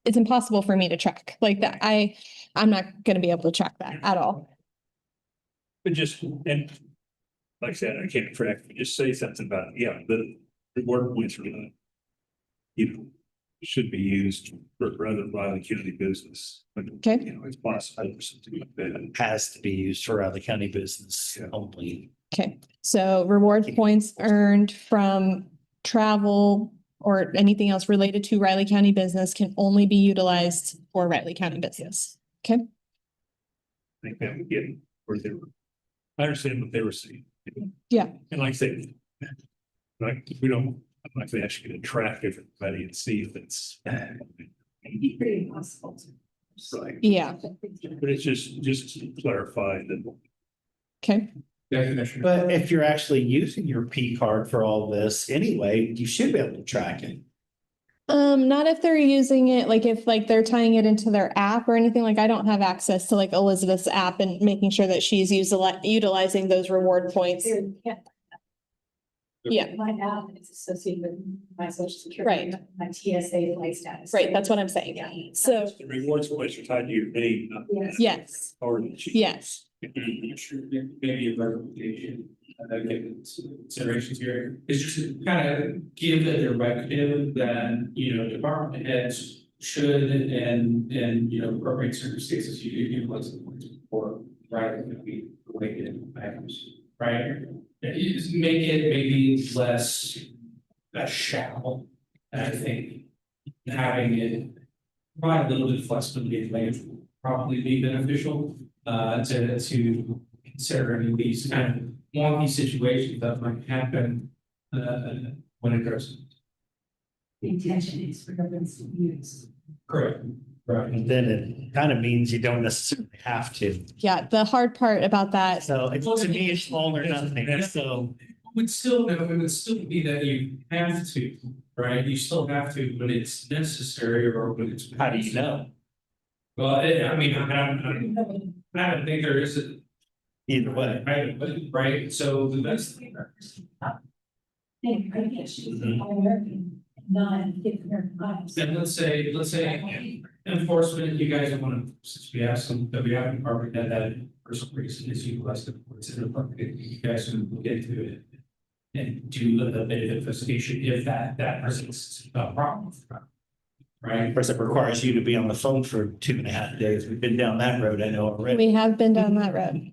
it's impossible for me to track like that. I'm not going to be able to track that at all. But and like I said, I can't track, just say something about, the reward points are, should be used for rather Riley County business. But, Okay. you know, it's possible or something like that. Has to be used for Riley County business only. Okay, so reward points earned from travel or anything else related to Riley County business can only be utilized for Riley County business. Okay, I think that would get where they were. I understand what they were saying. yeah, And like I said, like, we don't, I'm not gonna ask you to track everybody and see if it's. Pretty impossible. Right, yeah, but it's just to clarify that. okay. But if you're actually using your P card for all this anyway, you should be able to track it. Not if they're using it, like if like they're tying it into their app or anything, like I don't have access to like Elizabeth's app and making sure that she's utilizing those reward points. Yeah. My app is associated with my social security. Right. My TSA life status. Right, that's what I'm saying. Yeah. So, The rewards points are tied to your name, not yes, or the chief. yes, Maybe a recommendation, given some considerations here, is just to kind of give a directive that, you know, department heads should and, you know, appropriate circumstances, you utilize the points for, right, if we related items, right? Is make it maybe less shall, I think, having it provide a little bit of flexibility in language will probably be beneficial, to consider any of these kind of wonky situations that might happen, when it goes. The intention is for governments to use. Correct. Right. And then it kind of means you don't necessarily have to. yeah, the hard part about that, So it's, to me, it's all or nothing. So It would still be that you have to, right? You still have to, when it's necessary or when it's. how do you know? Well, I mean, I don't think there is a. Either way. Right, so the best. Hey, I guess she's all American, non-American lives. And let's say enforcement, you guys want to, since we have some, that we have a department that for some reason is utilized the courts in the department, you guys can look into it. And do a bit of investigation if that presents a problem. Right? Of course, it requires you to be on the phone for 2.5 days. We've been down that road, I know already. we have been down that road.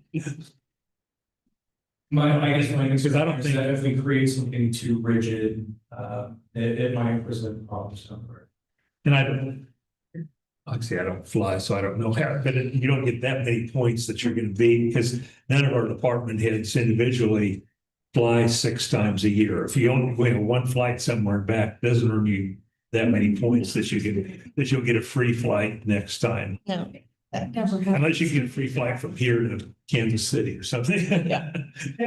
I guess my concern, I don't think that if we create something too rigid, it might present problems somewhere. And I don't, like I say, I don't fly, so I don't know how, but you don't get that many points that you're gonna be, because none of our department heads individually fly 6 times a year. If you only win one flight somewhere and back, doesn't earn you that many points that you'll get a free flight next time. No, That never happened. Unless you get a free flight from here to Kansas City or something. Yeah. I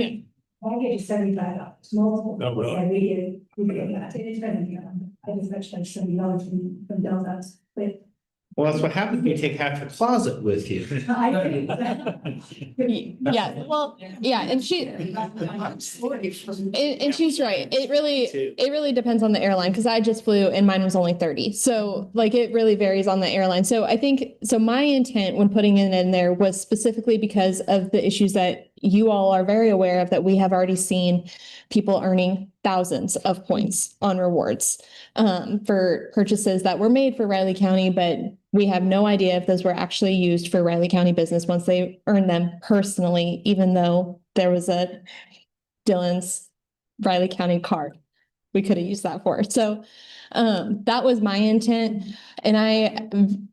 get you $75, multiple. Oh, really? And we get that, it's been, I just mentioned $70 from Delta, but Well, that's what happens when you take half your closet with you. I think. yeah, well, yeah, and she's right. It really depends on the airline because I just flew and mine was only 30. So like it really varies on the airline. So I think, so my intent when putting it in there was specifically because of the issues that you all are very aware of, that we have already seen people earning thousands of points on rewards for purchases that were made for Riley County, but we have no idea if those were actually used for Riley County business once they earned them personally, even though there was a Dylan's Riley County card we could have used that for. So that was my intent. And I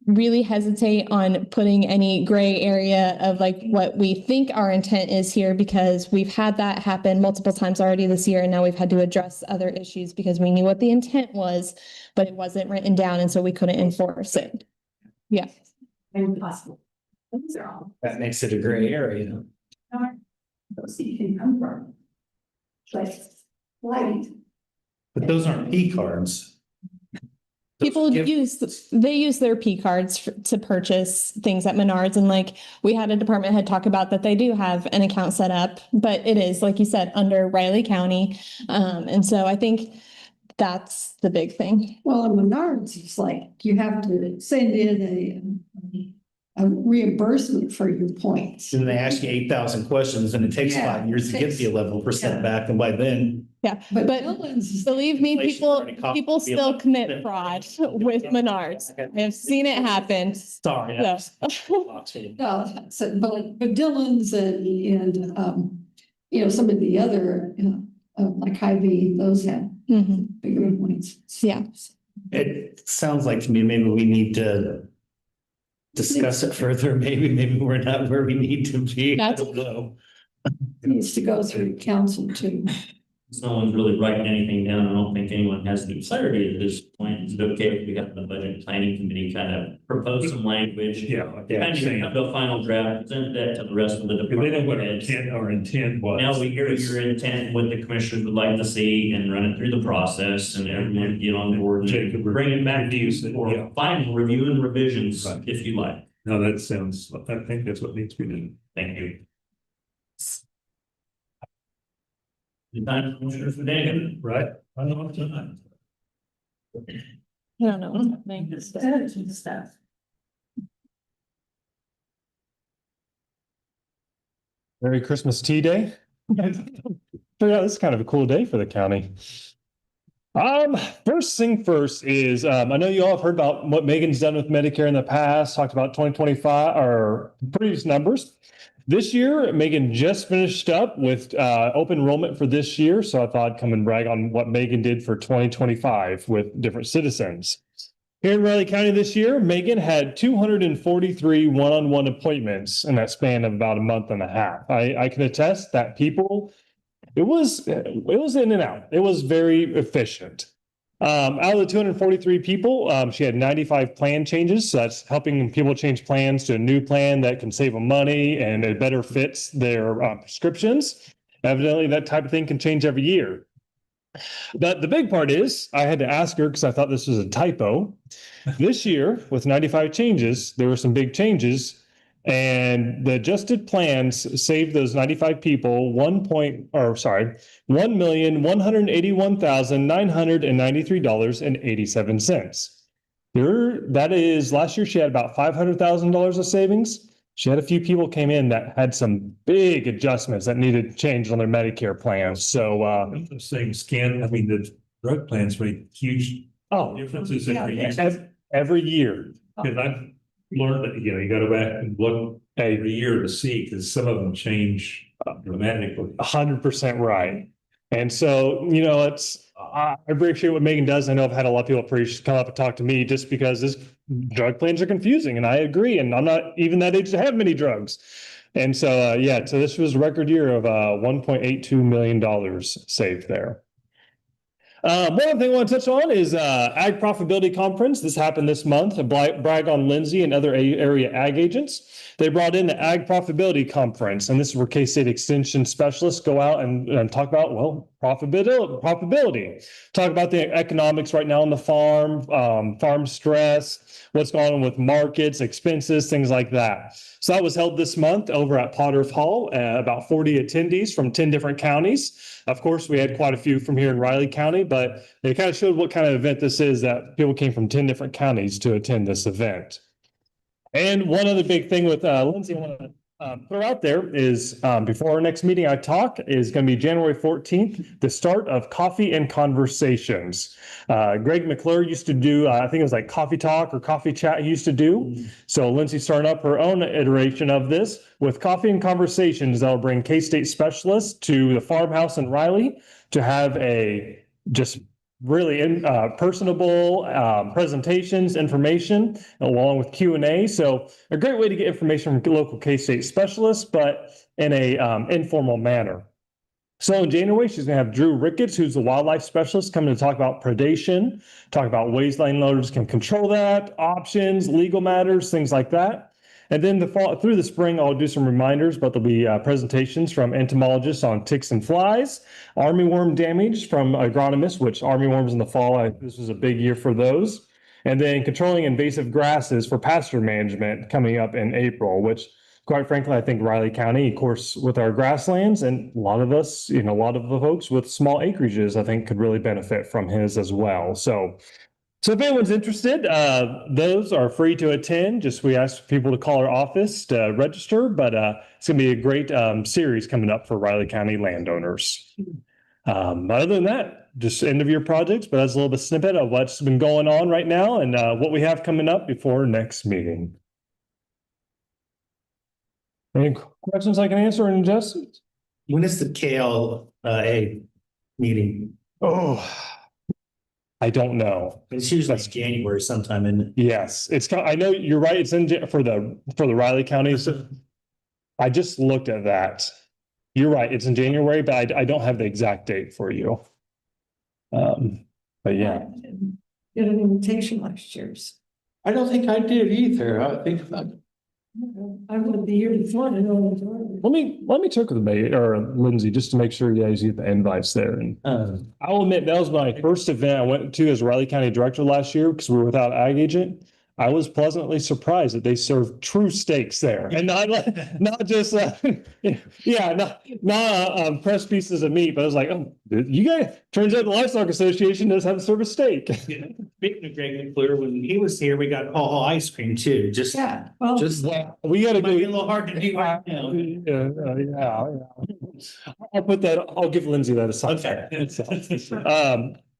really hesitate on putting any gray area of like what we think our intent is here, because we've had that happen multiple times already this year. And now we've had to address other issues because we knew what the intent was, but it wasn't written down. And so we couldn't enforce it. Yeah. Impossible. Those are all. That makes it a gray area. Those you can come from. Like, light. But those aren't P cards. People use their P cards to purchase things at Menards, and like we had a department head talk about that they do have an account set up, but it is, like you said, under Riley County. And so I think that's the big thing. Well, in Menards, it's like you have to send in a reimbursement for your points. And they ask you 8,000 questions and it takes Yeah, 5 years to get the 11% yeah. back. And by then, Yeah, But but Dillon's, believe me, Inflation's people, already cost people me a still lot. commit fraud with Menards. I've seen it happen. sorry. So. no, so, but Dillon's and, you know, some of the other, like Hy-Vee, those have Mhm. bigger points. Yeah. It sounds like to me, maybe we need to discuss it further. Maybe we're not where we need to be. I That's- don't know. Needs to go through council too. No one's really writing anything down. I don't think anyone has any clarity at this point. Is it okay if we got the budget planning committee kind of propose some language? Yeah, like that, Kind of saying, come to a final draft, present that to the rest of the they know what department our heads. intent was. Now we hear your intent, what the commissioners would like to see, and run it through the process, and everyone get on board Jacob, and bring it back to you yeah. for final review and revisions, Right. if you like. No, that sounds, I think that's what needs to be done. Thank you. The time, Commissioner Fidan, Right? I don't know what tonight. I don't know what's happening. Stuff. Merry Christmas Tea Day. Yeah, this is kind of a cool day for the county. First thing first is, I know you all have heard about what Megan's done with Medicare in the past, talked about 2025 or previous numbers. This year, Megan just finished up with open enrollment for this year. So I thought I'd come and brag on what Megan did for 2025 with different citizens. Here in Riley County this year, Megan had 243 one-on-one appointments in that span of about a month and a half. I can attest that people, it was in and out. It was very efficient. Out of the 243 people, she had 95 plan changes. So that's helping people change plans to a new plan that can save them money and it better fits their prescriptions. Evidently, that type of thing can change every year. But the big part is I had to ask her because I thought this was a typo. This year, with 95 changes, there were some big changes. And the adjusted plans saved those 95 people $1,181,993.87. That is, last year she had about $500,000 of savings. She had a few people came in that had some big adjustments that needed change on their Medicare plans. So Those things the drug plans make huge differences every year. every year. Because I've learned that, you gotta go back and look every year to see, because some of them change dramatically. 100% right. And so, I appreciate what Megan does. I know I've had a lot of people come up and talk to me just because this drug plans are confusing, and I agree. And I'm not even that age to have many drugs. And so, so this was a record year of $1.82 million saved there. One other thing I want to touch on is Ag Profitability Conference. This happened this month. A brag on Lindsay and other area ag agents. They brought in the Ag Profitability Conference, and this is where K-State Extension specialists go out and talk about, profitability. Talk about the economics right now on the farm, farm stress, what's going on with markets, expenses, things like that. So that was held this month over at Potter Hall, about 40 attendees from 10 different counties. Of course, we had quite a few from here in Riley County, but it kind of showed what kind of event this is, that people came from 10 different counties to attend this event. And one other big thing with Lindsay, I want to throw out there is before our next meeting I talk is going to be January 14th, the start of Coffee and Conversations. Greg McClure used to do, I think it was like Coffee Talk or Coffee Chat he used to do. So Lindsay started up her own iteration of this with Coffee and Conversations that'll bring K-State specialists to the farmhouse in Riley to have a just really personable presentations, information, along with Q&A. So a great way to get information from local K-State specialists, but in a informal manner. So in January, she's going to have Drew Ricketts, who's the wildlife specialist, coming to talk about predation, talk about ways landlords can control that, options, legal matters, things like that. And then through the spring, I'll do some reminders, but there'll be presentations from entomologists on ticks and flies, armyworm damage from agronomists, which armyworms in the fall, this was a big year for those. And then controlling invasive grasses for pasture management coming up in April, which quite frankly, I think Riley County, of course, with our grasslands and a lot of us, a lot of the folks with small acreages, I think could really benefit from his as well. So So if anyone's interested, those are free to attend. Just we ask people to call our office to register, but it's going to be a great series coming up for Riley County landowners. But other than that, just end of year projects, but that's a little bit snippet of what's been going on right now and what we have coming up before next meeting. Any questions I can answer and adjustments? When is the KLA meeting? Oh, I don't know. It's usually January sometime in. Yes, I know you're right. It's for the Riley County. So I just looked at that. You're right. It's in January, but I don't have the exact date for you. But yeah. Get an invitation last year's. I don't think I did either. I think I went the year before and I know it's already. Let me check with Lindsay just to make sure you guys get the invites there. And I'll admit that was my first event I went to as Riley County Director last year because we were without ag agent. I was pleasantly surprised that they serve true steaks there and not just not pressed pieces of meat, but I was like, oh, you guys, turns out the Livestock Association does have a service steak. Speaking of Greg McClure, when he was here, we got all ice cream too. Just We got to might be a little hard to do right now. Yeah. I'll give Lindsay that aside. Okay.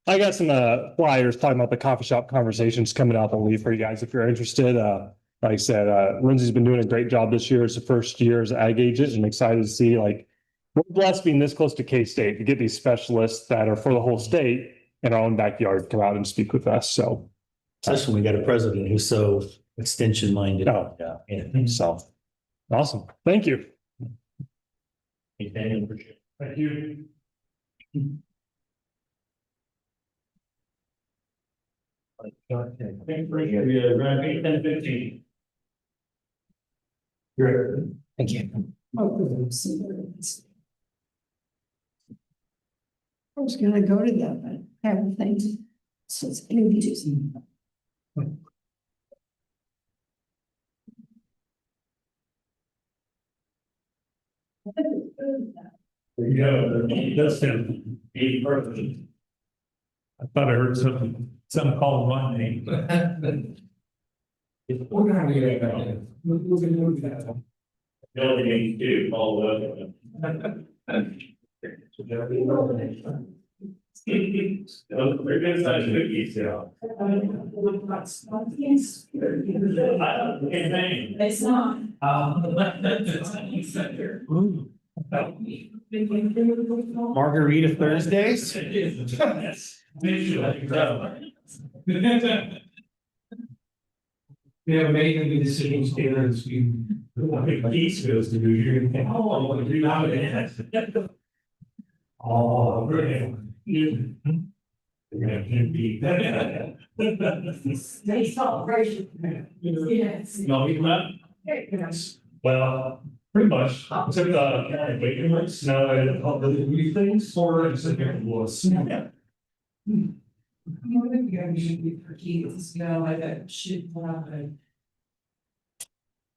I got some flyers talking about the coffee shop conversations coming out the leaf for you guys if you're interested. Like I said, Lindsay's been doing a great job this year. It's the first year as an ag agent. I'm excited to see we're blessed being this close to K-State to get these specialists that are for the whole state in our own backyard come out and speak with us. So especially when we got a president who's so extension minded. Oh, yeah. So awesome. Thank you. Thank you. Thank you. I was gonna go to that, but I haven't things. So it's gonna be Tuesday. That's him. I thought I heard some call my name. We're gonna get it. We're gonna move that. The only thing to do, all the. We're gonna start cookies, yeah. It's not. Margarita Thursdays. We have made any decisions here as we, what the piece goes to do, you're gonna think, oh, I'm gonna do that. Oh, really? Stay celebration. Yes. No, we not. Well, pretty much, except waiting lists, now I have all the new things for it, except it was. You know, maybe should be for kids, you know, like that should happen.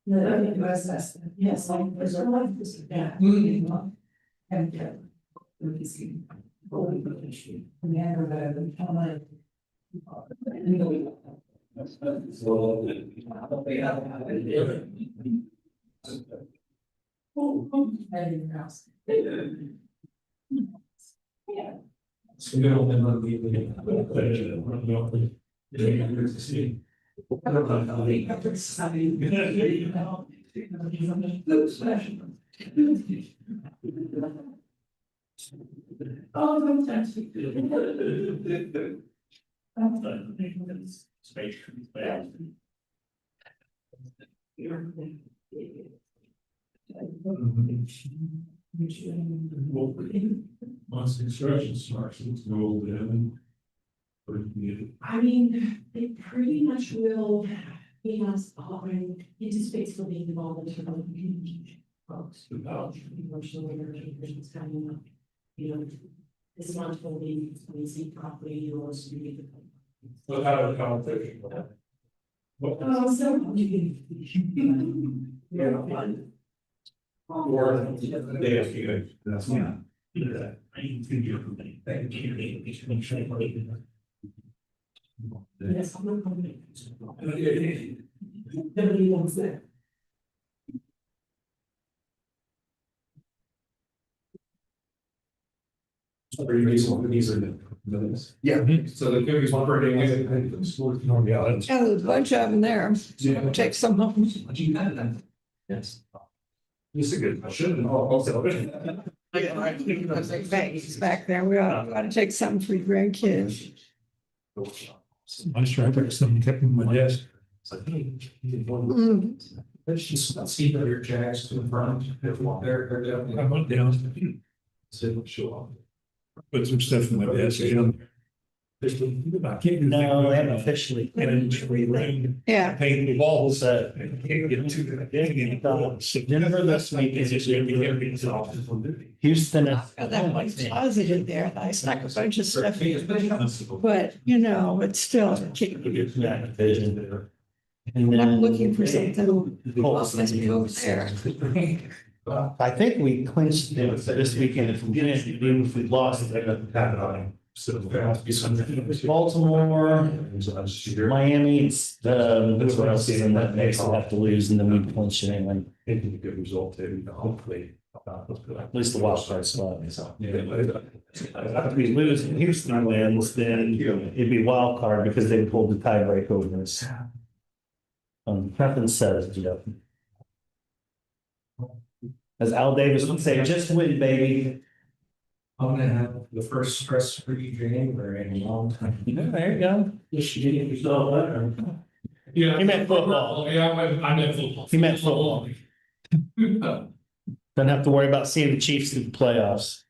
No, I think that's, yes, like, there's a lot of this, yeah. And, we see. Once construction starts, it's go in. I mean, they pretty much will be us offering into space for being involved in the community. Folks, emotional is coming up, you know, this month will be, we see property or street. We'll have a conversation. Oh, so. Yeah. Or, that's not. I need to do everything. Thank you. Yes, I'm not going to. Nobody wants that. Yeah. So the cookies one per day. Yeah, that's- Yeah, there's a bunch of them there. Take some home. Yes. This is a good, I should have. Also. Bags back there. We ought to take some for your grandkids. I was trying to put something kept in my desk. Let's just see that your jacks to the front. They're definitely. I went down. Put some stuff in my desk. I can't do. No, they haven't officially. Yeah. Paint the walls. So I can't get to the. Denver this week is Houston. Got that one closet in there. I stuck a bunch of stuff in. But, you know, it's still. And I'm then looking for something. Let's be over there. I think we clinched it this weekend if we didn't, even if we lost it. Baltimore, Miami, it's whoever else is in that mix will have to lose and then we clinch it anyway. It's a good result too, hopefully. At least the wild card spot. If we lose and Houston wins, then it'd be wild card because they pulled the tiebreak over us. Nothing says, as Al Davis would say, just win, baby. I'm gonna have the first stress-free January in a long time. There you go. Yeah. He meant football. Yeah, I meant football. He meant football. Don't have to worry about seeing the Chiefs in the playoffs.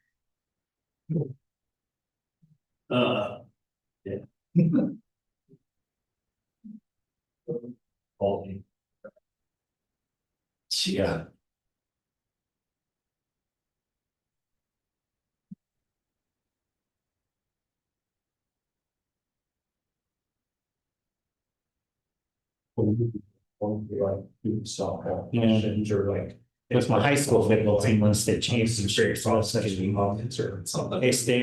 Yeah. Yeah. That's my high school football team won state championship. K-State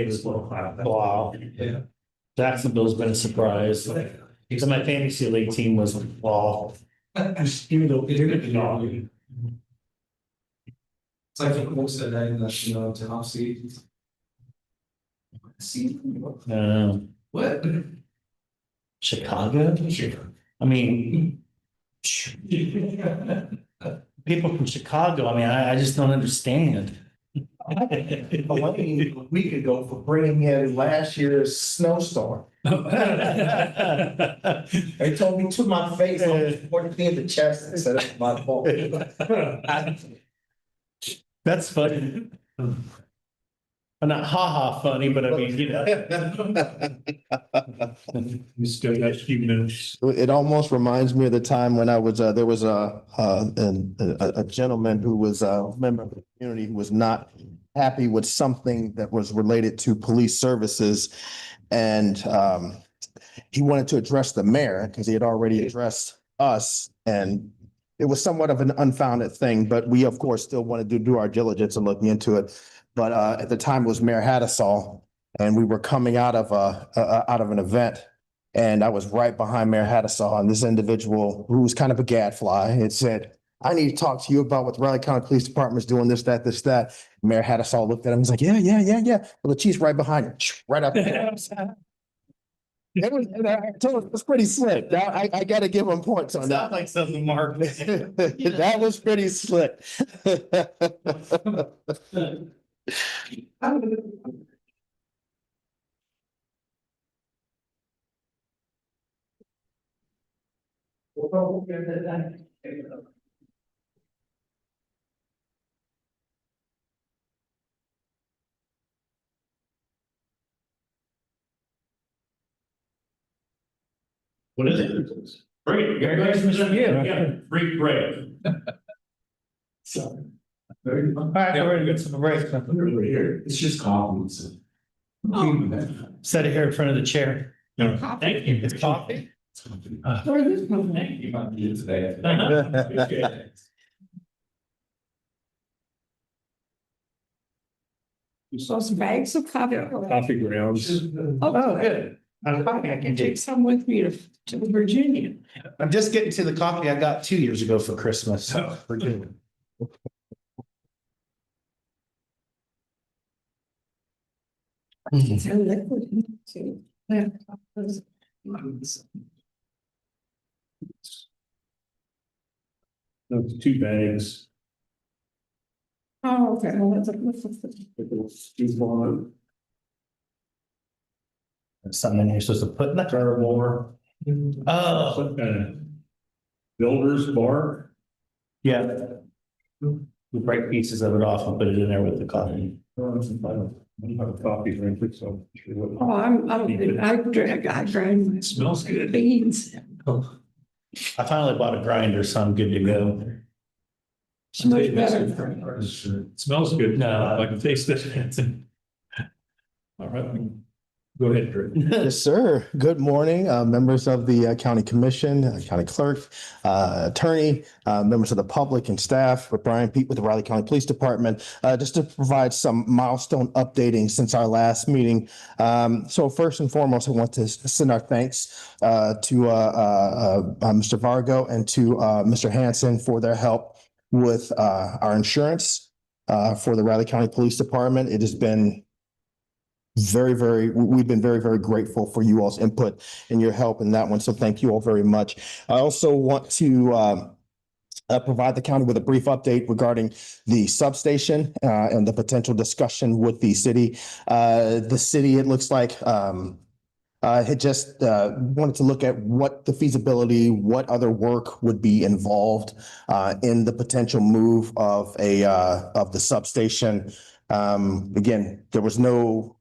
was wow. Yeah. Jacksonville's been a surprise. So my fantasy league team was wow. Even though It's like the coach said that in the, top seed. What? Chicago? I mean, people from Chicago, I mean, I just don't understand. A week ago for bringing in last year's snowstorm. They told me to my face, I'm pointing in the chest instead of my fault. That's funny. Not ha-ha funny, but I mean, you know. You still got a few minutes. It almost reminds me of the time when I was, there was a gentleman who was a member of the community who was not happy with something that was related to police services. And he wanted to address the mayor because he had already addressed us. And it was somewhat of an unfounded thing, but we of course still wanted to do our diligence and looking into it. But at the time it was Mayor Hattasol, and we were coming out of an event, and I was right behind Mayor Hattasol, and this individual who was kind of a gadfly had said, "I need to talk to you about what the Raleigh County Police Department is doing, this, that, this, that." Mayor Hattasol looked at him and was like, yeah. Well, the chief's right behind him, right up there. It was, I told him, it was pretty slick. I got to give him points on that. Like something Mark. That was pretty slick. What is it? Great, congratulations on you. Yeah, free break. So. All right, we're gonna get some break. It's just coffee. Set it here in front of the chair. Thank you. It's coffee. Thank you. Today. You saw some bags of coffee. Coffee grounds. Oh, good. I can take some with me to Virginia. I'm just getting to the coffee I got 2 years ago for Christmas. We're good. It's a liquid, too. Yeah. Those 2 bags. Oh, okay. Well, Something in here supposed to put in the carboard. Oh, Some kind of builder's bark. yeah. We break pieces of it off and put it in there with the coffee. I don't have a coffee drink, so. Oh, I grind my Smells good. beans. I finally bought a grinder, so I'm good to go. It's much better. It smells good. No. I can taste it. All right. Go ahead, Drew. Yes, sir. Good morning, members of the county commission, county clerk, attorney, members of the public and staff. With Brian Pete with the Riley County Police Department, just to provide some milestone updating since our last meeting. So first and foremost, I want to send our thanks to Mr. Vargo and to Mr. Hanson for their help with our insurance for the Riley County Police Department. It has been we've been very grateful for you all's input and your help in that one. So thank you all very much. I also want to provide the county with a brief update regarding the substation and the potential discussion with the city. The city, it looks like, had just wanted to look at what the feasibility, what other work would be involved in the potential move of the substation. Again, there was no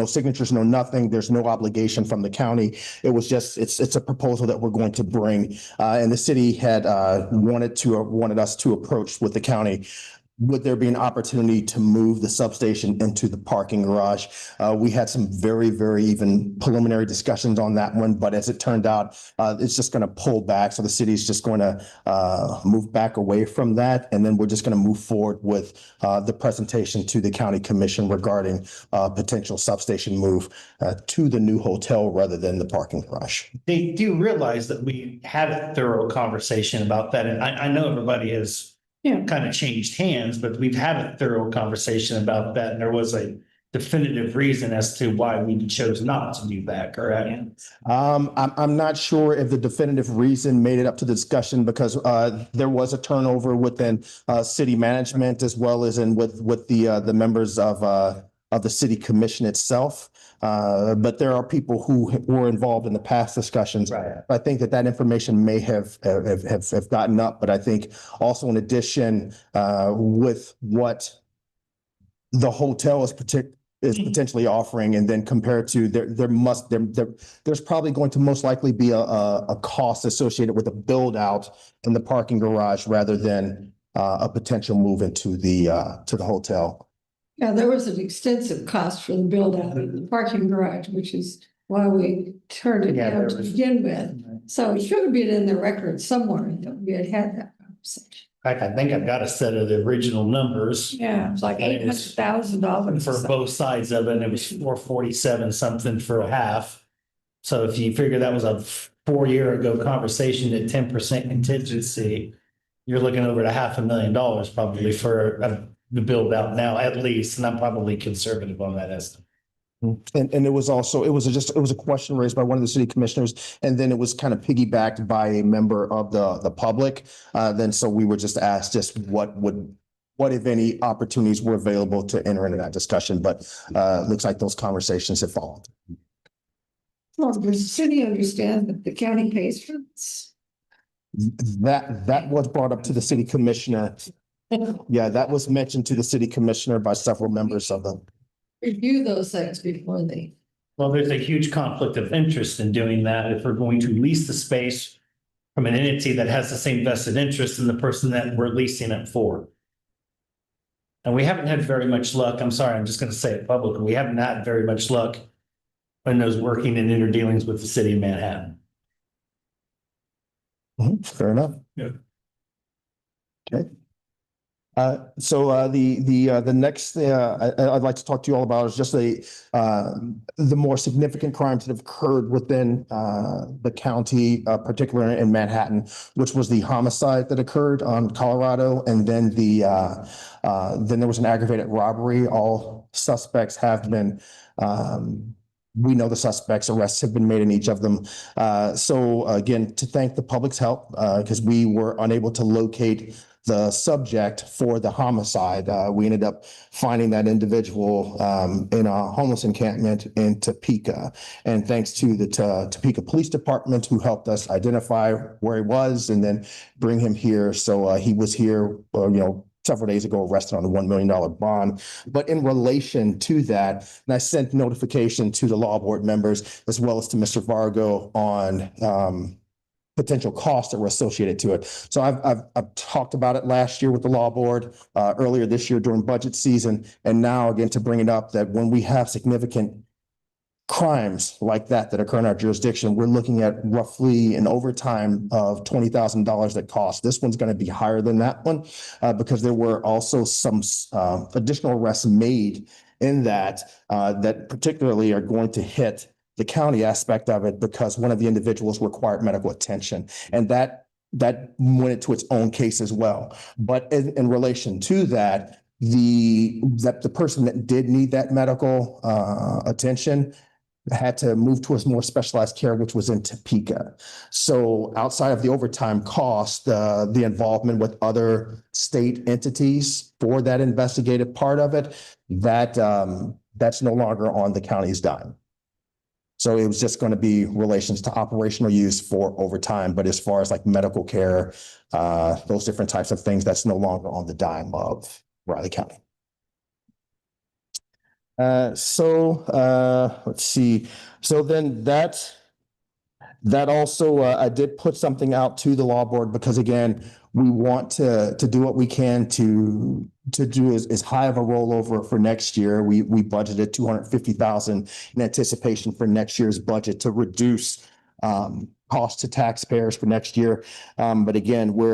signatures, no nothing. There's no obligation from the county. It was just, it's a proposal that we're going to bring. And the city had wanted us to approach with the county. Would there be an opportunity to move the substation into the parking garage? We had some very even preliminary discussions on that one, but as it turned out, it's just going to pull back. So the city is just going to move back away from that. And then we're just going to move forward with the presentation to the county commission regarding potential substation move to the new hotel rather than the parking garage. They do realize that we had a thorough conversation about that. And I know everybody has kind of changed hands, but we've had a thorough conversation about that. And there was a definitive reason as to why we chose not to do that, correct? I'm not sure if the definitive reason made it up to the discussion because there was a turnover within city management as well as with the members of the city commission itself. But there are people who were involved in the past discussions. Right. I think that information may have gotten up, but I think also in addition with what the hotel is potentially offering, and then compared to there's probably going to most likely be a cost associated with a build out in the parking garage rather than a potential move into the hotel. Yeah, there was an extensive cost for the build out of the parking garage, which is why we turned it down to begin with. So it should have been in the record somewhere that we had that conversation. I think I've got a set of the original numbers. Yeah, it's like $800,000 For both sides of it, and it was 447 something for a half. So if you figure that was a 4 year ago conversation at 10% contingency, you're looking over at $500,000 probably for the build out now at least, and I'm probably conservative on that estimate. And it was a question raised by one of the city commissioners, and then it was kind of piggybacked by a member of the public. So we were just asked what if any opportunities were available to enter into that discussion, but looks like those conversations have fallen. Well, does the city understand that the county pays for this? That was brought up to the city commissioner. Yeah, that was mentioned to the city commissioner by several members of them. Review those things before they. Well, there's a huge conflict of interest in doing that if we're going to lease the space from an entity that has the same vested interest in the person that we're leasing it for. And we haven't had very much luck. I'm sorry, I'm just going to say it publicly. We haven't had very much luck in those working in interdealings with the city of Manhattan. Fair enough. Yeah. Okay. The next I'd like to talk to you all about is just the more significant crimes that have occurred within the county, particularly in Manhattan, which was the homicide that occurred on Colorado, and then then there was an aggravated robbery. All suspects have been. We know the suspects, arrests have been made in each of them. So again, to thank the public's help, because we were unable to locate the subject for the homicide. We ended up finding that individual in a homeless encampment in Topeka. And thanks to the Topeka Police Department, who helped us identify where he was and then bring him here. So he was here, several days ago, arrested on a $1 million bond. But in relation to that, and I sent notification to the law board members as well as to Mr. Vargo on potential costs that were associated to it. So I've talked about it last year with the law board, earlier this year during budget season, and now again to bring it up that when we have significant crimes like that occur in our jurisdiction, we're looking at roughly an overtime of $20,000 that cost. This one's going to be higher than that one because there were also some additional arrests made in that particularly are going to hit the county aspect of it because one of the individuals required medical attention, and that went into its own case as well. But in relation to that, the person that did need that medical attention had to move to a more specialized care, which was in Topeka. So outside of the overtime cost, the involvement with other state entities for that investigative part of it, that's no longer on the county's dime. So it was just going to be relations to operational use for overtime. But as far as like medical care, those different types of things, that's no longer on the dime of Riley County. Let's see. So then that also, I did put something out to the law board because again, we want to do what we can to do as high of a rollover for next year. We budgeted $250,000 in anticipation for next year's budget to reduce cost to taxpayers for next year. But again, we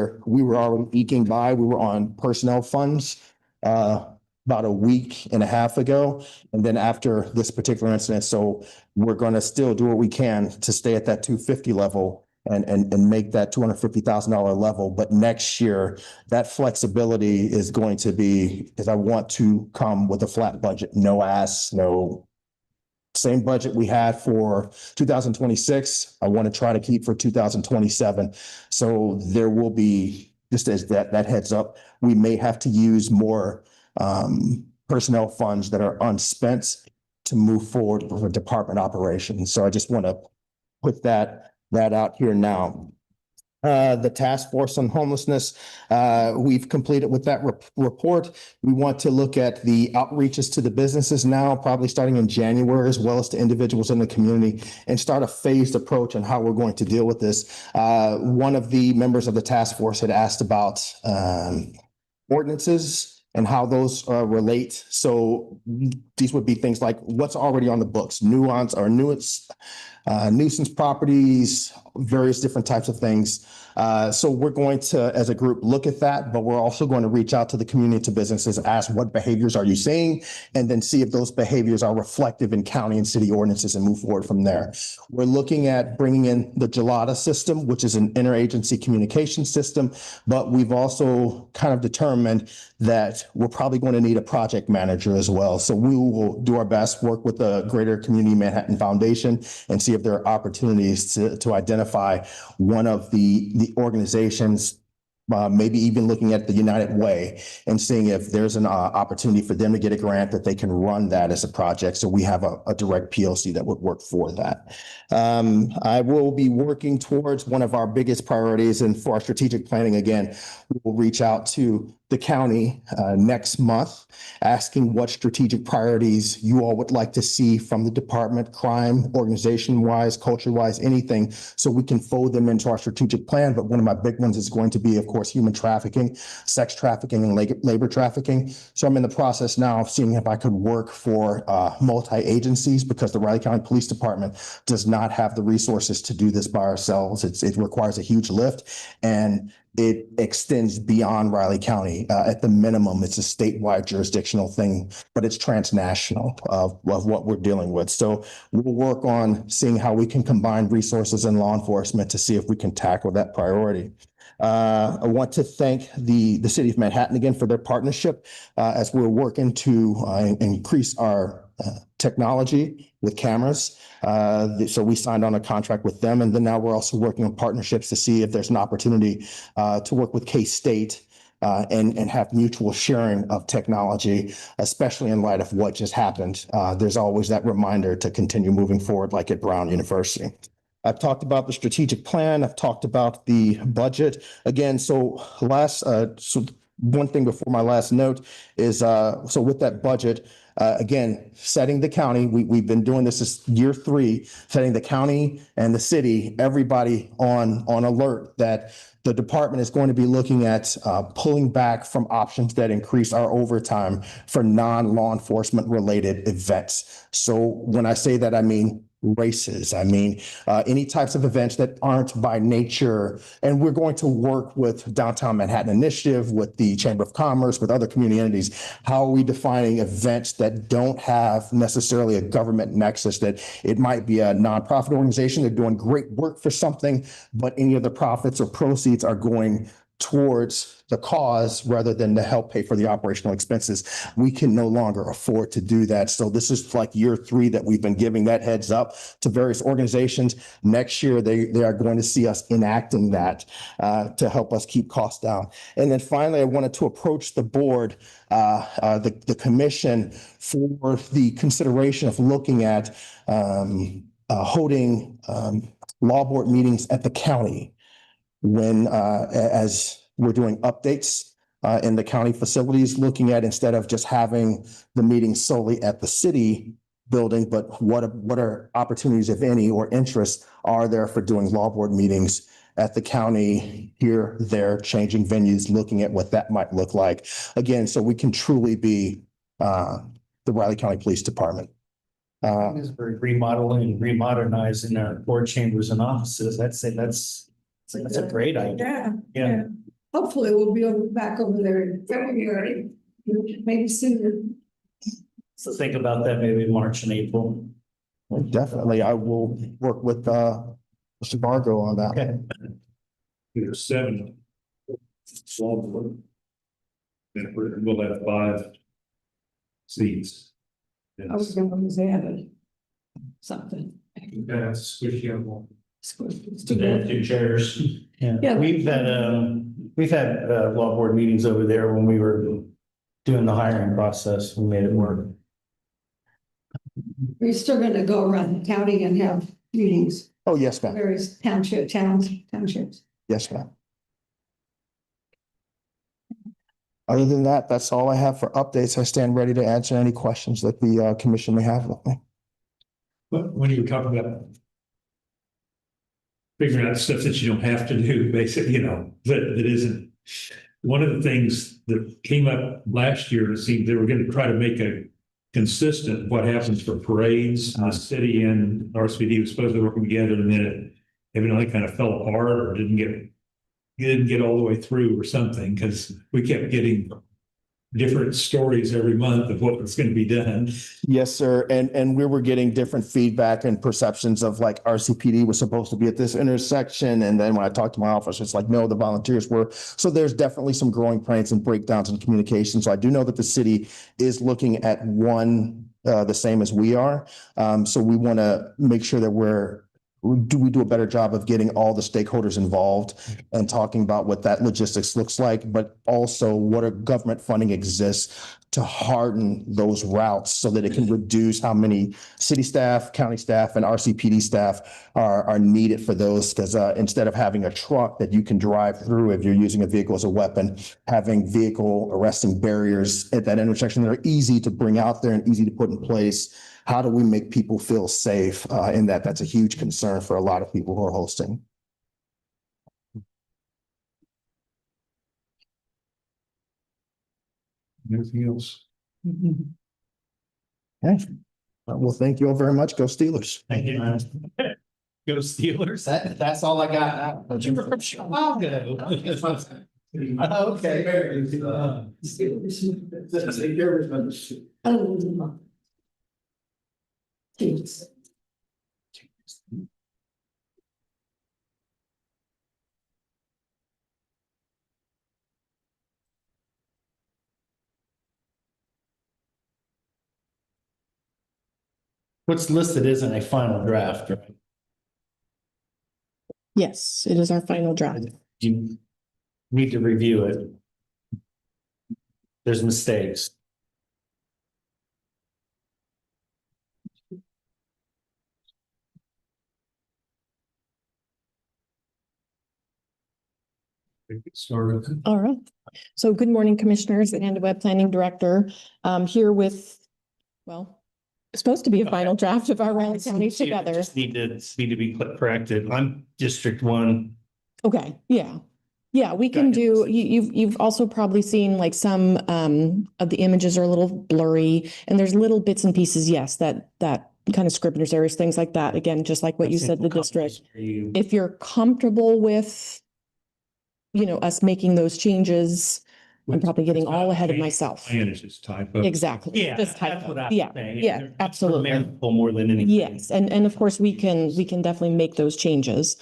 were already eking by. We were on personnel funds about a week and a half ago. And then after this particular incident, so we're going to still do what we can to stay at that 250 level and make that $250,000 level. But next year, that flexibility is going to be, because I want to come with a flat budget, no ask, no same budget we had for 2026. I want to try to keep for 2027. So there will be, just as that heads up, we may have to use more personnel funds that are unspent to move forward for department operations. So I just want to put that out here now. The task force on homelessness, we've completed with that report. We want to look at the outreaches to the businesses now, probably starting in January, as well as to individuals in the community, and start a phased approach on how we're going to deal with this. One of the members of the task force had asked about ordinances and how those relate. So these would be things like what's already on the books, nuisance properties, various different types of things. So we're going to, as a group, look at that, but we're also going to reach out to the community, to businesses, ask what behaviors are you seeing, and then see if those behaviors are reflective in county and city ordinances and move forward from there. We're looking at bringing in the Gelada system, which is an interagency communication system, but we've also kind of determined that we're probably going to need a project manager as well. So we will do our best, work with the Greater Community Manhattan Foundation and see if there are opportunities to identify one of the organizations, maybe even looking at the United Way and seeing if there's an opportunity for them to get a grant that they can run that as a project. So we have a direct PLC that would work for that. I will be working towards one of our biggest priorities, and for our strategic planning, again, we will reach out to the county next month, asking what strategic priorities you all would like to see from the department, crime, organization-wise, culture-wise, anything, so we can fold them into our strategic plan. But one of my big ones is going to be, of course, human trafficking, sex trafficking, and labor trafficking. So I'm in the process now of seeing if I could work for multi-agencies, because the Riley County Police Department does not have the resources to do this by ourselves. It requires a huge lift, and it extends beyond Riley County. At the minimum, it's a statewide jurisdictional thing, but it's transnational of what we're dealing with. So we'll work on seeing how we can combine resources in law enforcement to see if we can tackle that priority. I want to thank the city of Manhattan again for their partnership as we're working to increase our technology with cameras. So we signed on a contract with them, and then now we're also working on partnerships to see if there's an opportunity to work with K-State and have mutual sharing of technology, especially in light of what just happened. There's always that reminder to continue moving forward, like at Brown University. I've talked about the strategic plan. I've talked about the budget. Again, so one thing before my last note is, so with that budget, again, setting the county, we've been doing this is year 3, setting the county and the city, everybody on alert that the department is going to be looking at pulling back from options that increase our overtime for non-law enforcement related events. So when I say that, I mean races. I mean, any types of events that aren't by nature. And we're going to work with Downtown Manhattan Initiative, with the Chamber of Commerce, with other community entities. How are we defining events that don't have necessarily a government nexus, that it might be a nonprofit organization, they're doing great work for something, but any of the profits or proceeds are going towards the cause rather than to help pay for the operational expenses. We can no longer afford to do that. So this is like year 3 that we've been giving that heads up to various organizations. Next year, they are going to see us enacting that to help us keep costs down. And then finally, I wanted to approach the board, the commission, for the consideration of looking at holding law board meetings at the county when as we're doing updates in the county facilities, looking at, instead of just having the meeting solely at the city building, but what are opportunities, if any, or interests are there for doing law board meetings at the county, here, there, changing venues, looking at what that might look like. Again, so we can truly be the Riley County Police Department. Is remodeling, remodernizing our board chambers and offices. That's a great idea. Yeah. Hopefully we'll be back over there in February, maybe sooner. So think about that maybe March and April. Definitely, I will work with Mr. Bargo on that. Okay. There's 7 small board. Then we'll have 5 seats. I was going to add something. That's squishy. Two chairs. Yeah. Yeah, we've had law board meetings over there when we were doing the hiring process. We made it work. We're still going to go around the county and have meetings, Oh, yes, ma'am. various townships. Yes, ma'am. Other than that, that's all I have for updates. I stand ready to answer any questions that the commission may have with me. But when you were talking about figuring out stuff that you don't have to do, basically, that isn't. One of the things that came up last year, it seemed they were going to try to make a consistent what happens for parades. The city and RCPD was supposed to work together, and then it evidently kind of fell apart or didn't get all the way through or something, because we kept getting different stories every month of what was going to be done. Yes, sir. And we were getting different feedback and perceptions of, like, RCPD was supposed to be at this intersection. And then when I talked to my office, it's like, no, the volunteers were. So there's definitely some growing pains and breakdowns in communication. So I do know that the city is looking at one the same as we are. So we want to make sure that we do a better job of getting all the stakeholders involved and talking about what that logistics looks like, but also what government funding exists to harden those routes so that it can reduce how many city staff, county staff, and RCPD staff are needed for those. Because instead of having a truck that you can drive through if you're using a vehicle as a weapon, having vehicle arresting barriers at that intersection that are easy to bring out there and easy to put in place. How do we make people feel safe in that? That's a huge concern for a lot of people who are hosting. Anything else? Okay. Well, thank you all very much. Go Steelers. Thank you, man. Go Steelers. That's all I got. But you were from Chicago. Okay. Oh. Jeez. What's listed isn't a final draft, right? Yes, it is our final draft. You need to review it. There's mistakes. Started. All right. So good morning, Commissioners, and Web Planning Director. Here with, well, it's supposed to be a final draft of our Riley County together. Just need to be corrected. I'm District 1. Okay, yeah. Yeah, we can do, you've also probably seen like some of the images are a little blurry and there's little bits and pieces, yes, that kind of Scribner's errors, things like that. Again, just like what you said, the district. If you're comfortable with, us making those changes, I'm probably getting all ahead of myself. Plan is just typo. Exactly. Yeah, Just that's typo. what I'm Yeah, saying. yeah, They're absolutely. grammatical more than anything. Yes, and of course, we can definitely make those changes.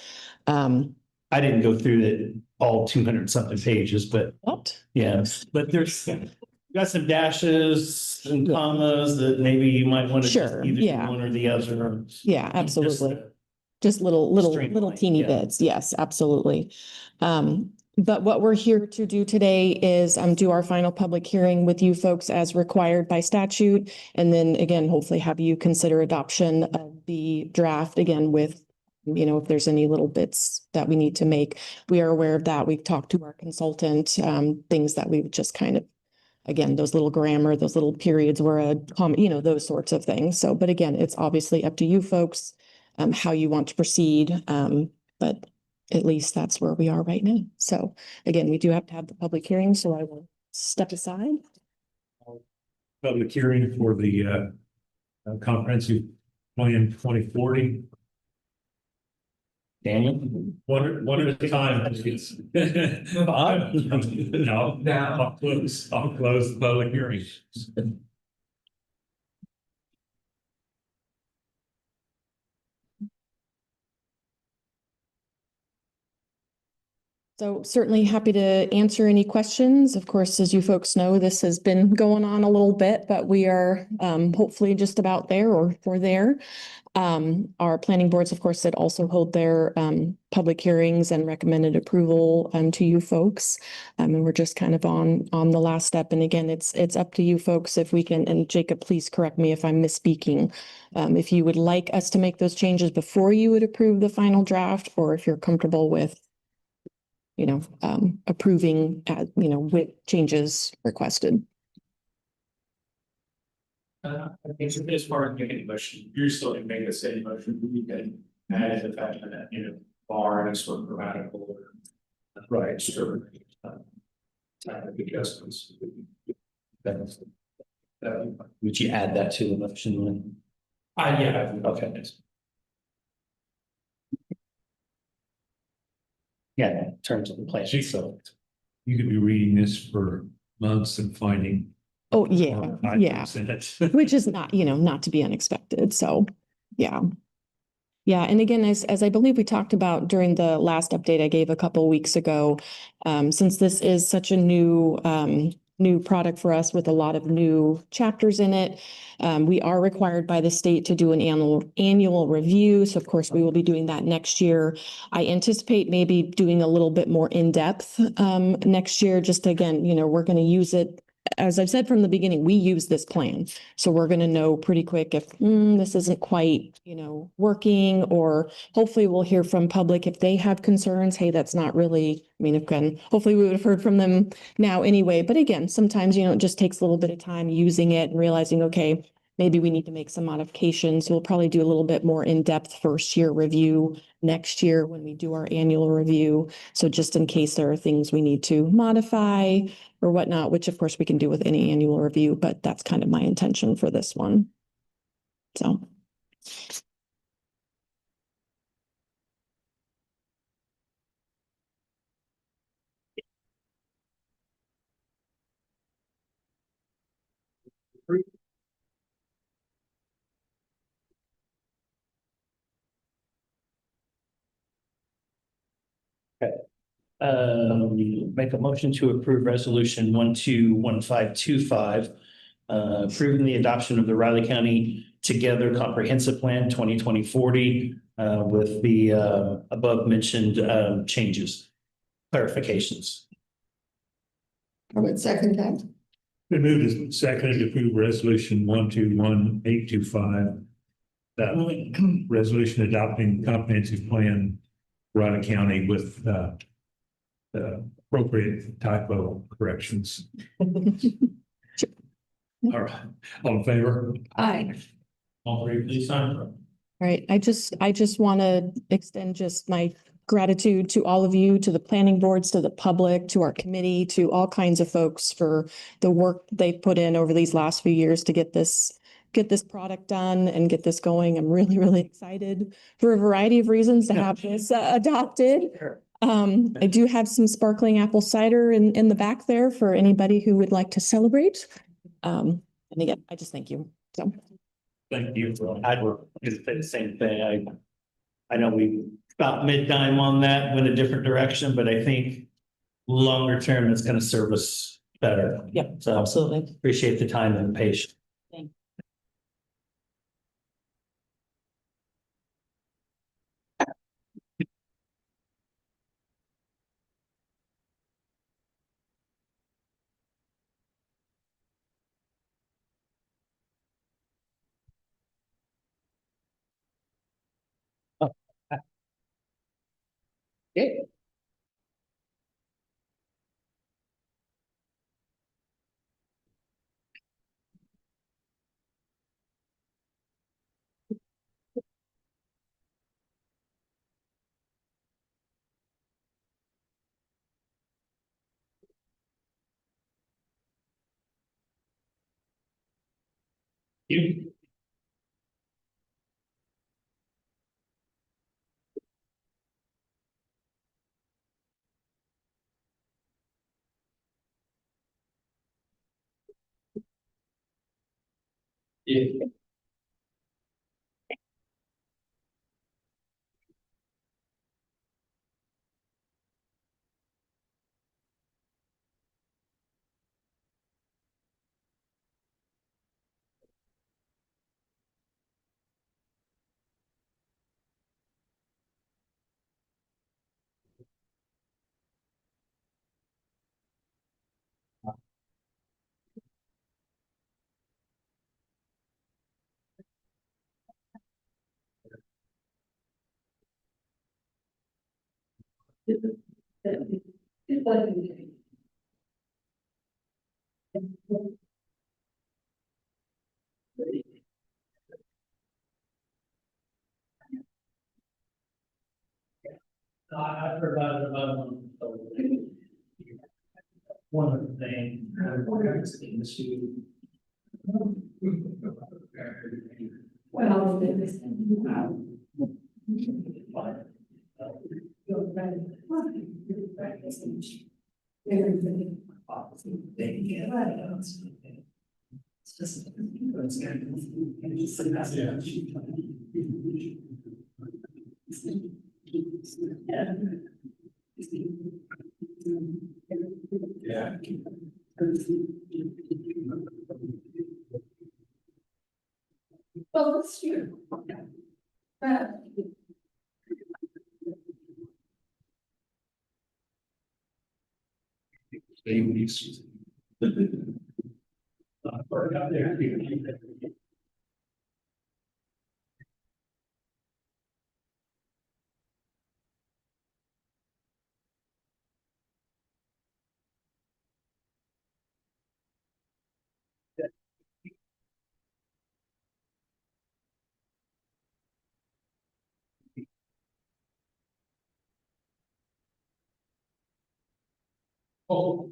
I didn't go through it all 200 something pages, but What? yes, but there's got some dashes and commas that maybe you might want to just Sure, either do yeah. one or the other. Yeah, absolutely. Just little Streamline, teeny yeah. bits. Yes, absolutely. But what we're here to do today is do our final public hearing with you folks as required by statute. And then again, hopefully have you consider adoption of the draft again with, if there's any little bits that we need to make. We are aware of that. We've talked to our consultant, things that we would just kind of, again, those little grammar, those little periods were a comment, those sorts of things. So, but again, it's obviously up to you folks, how you want to proceed. But at least that's where we are right now. So again, we do have to have the public hearing, so I will step aside. Public hearing for the comprehensive plan 2040. Daniel? One at a time. please. No, I'll close the public hearing. So certainly happy to answer any questions. Of course, as you folks know, this has been going on a little bit, but we are hopefully just about there or there. Our planning boards, of course, that also hold their public hearings and recommended approval to you folks. And we're just kind of on the last step. And again, it's up to you folks if we can, and Jacob, please correct me if I'm misspeaking. If you would like us to make those changes before you would approve the final draft, or if you're comfortable with approving, with changes requested. I think as far as making a motion, you're still gonna make the same motion, you can add the fact that, bar and sort of grammatical or. Right, sure. Type of adjustments. Would you add that to the motion then? Yeah. Okay. Yeah, in terms of the plan, so. You could be reading this for months and finding. Oh, yeah, yeah. typos in it. Which is not, not to be unexpected. So, yeah. Yeah. And again, as I believe we talked about during the last update I gave a couple of weeks ago, since this is such a new product for us with a lot of new chapters in it, we are required by the state to do an annual review. So of course, we will be doing that next year. I anticipate maybe doing a little bit more in-depth next year. Just again, we're going to use it. As I've said from the beginning, we use this plan. So we're going to know pretty quick if this isn't quite, working, or hopefully we'll hear from public if they have concerns. Hey, that's not really, again, hopefully we would have heard from them now anyway. But again, sometimes, it just takes a little bit of time using it and realizing, okay, maybe we need to make some modifications. We'll probably do a little bit more in-depth first year review next year when we do our annual review. So just in case there are things we need to modify or whatnot, which of course we can do with any annual review, but that's kind of my intention for this one. So. Make a motion to approve resolution 121525. Approving the adoption of the Riley County Together Comprehensive Plan 2020-40 with the above mentioned changes, clarifications. I would second that. We moved to second to approve resolution 121825. Resolution adopting comprehensive plan, Riley County with appropriate typo corrections. All right, all in favor? Aye. All three, please sign. All right, I just want to extend just my gratitude to all of you, to the planning boards, to the public, to our committee, to all kinds of folks for the work they've put in over these last few years to get this product done and get this going. I'm really, really excited for a variety of reasons to have this adopted. I do have some sparkling apple cider in the back there for anybody who would like to celebrate. And again, I just thank you. So. Thank you. I'd just say the same thing. I know we about mid-time on that, went a different direction, but I think longer term, it's going to serve us better. Yeah, So absolutely. appreciate the time and the patience. Thank Okay. You. Yeah. I forgot about one of the things. Well, it's just. Yeah. Well, that's true. Babies. Out there. Oh.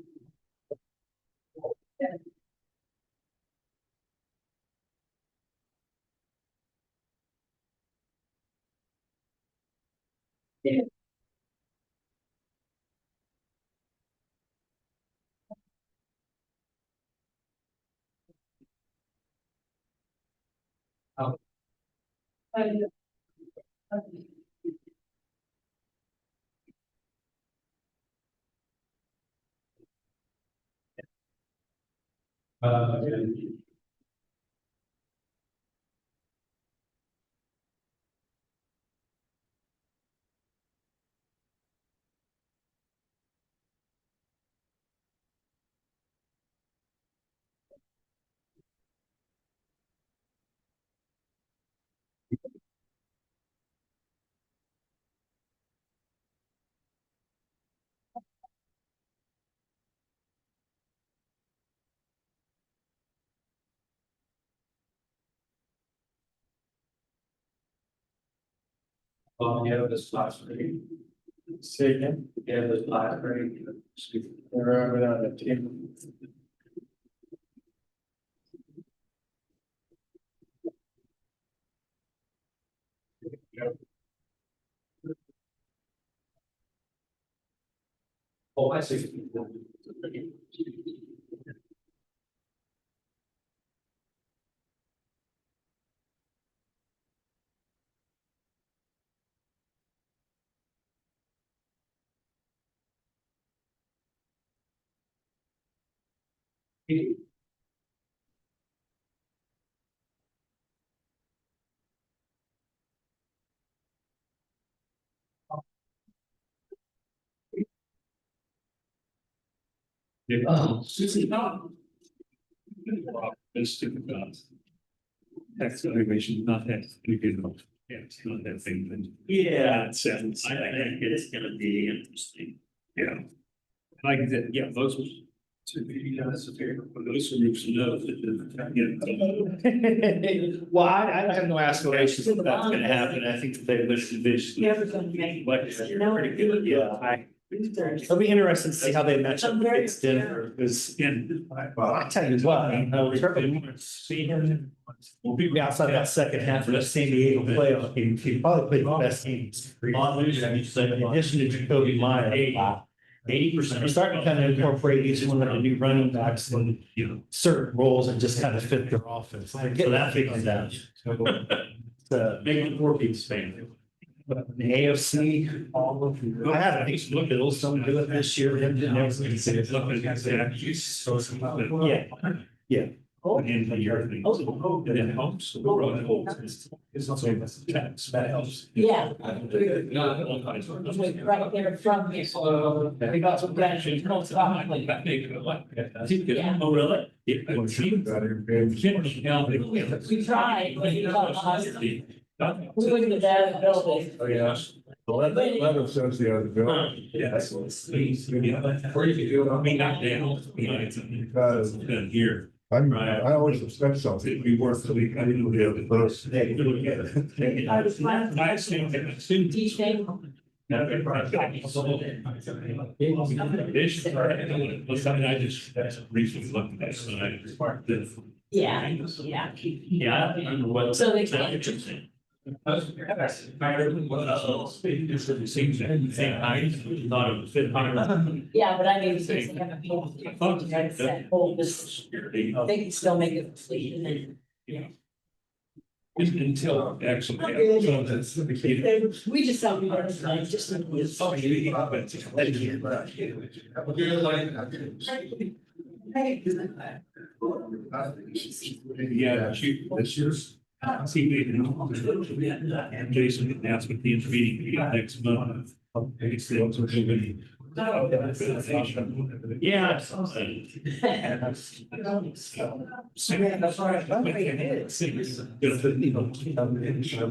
Yeah. Yeah, this last grade. Say again? Yeah, this last grade. Oh, I see. Oh, Susie, no. It's stupid, God. Tax elevation, not that, you know, yeah, it's not that thing, but. Yeah, it sounds. I think it's gonna be interesting. Yeah. Like that, yeah, those. Those groups know that. Well, I have no aspirations that that's gonna happen. I think that they listed this. Pretty good, yeah. It'll be interesting to see how they match up against Denver, because I tell you what, see him. We'll be outside that second half of the San Diego playoff game. He probably played the best games. In addition to Jacoby Meyer, 80%. We're starting to kind of incorporate each one of the new running backs in, certain roles and just kind of fit their offense. So that figures down. Making 4 people fan. The AFC, all of them. I had a nice look at those, some do it this year. Yeah. In the year. And then homes. It's not so much tax, that helps. Yeah. Right there from here. We got some branches. Yeah. Oh, really? We tried, but you know, we wouldn't get out of the building. Oh, yeah. Letter says the other bill. Yes. Where you do, I mean, not down. Because done here. I always expect something. It'd be worth the week. I didn't know the other post. I was fine. I assume. Each day. I just recently looked at this and I. Yeah, yeah. Yeah. So they Sounds can't. interesting. Thought it was fit higher. Yeah, but I mean, since they have a whole, that whole this, they can still make it complete and then. Until actually. We just thought we were like, just. Yeah, shoot, this year's. See, and Jason announced with the meeting next month. It's the also doing. Yeah.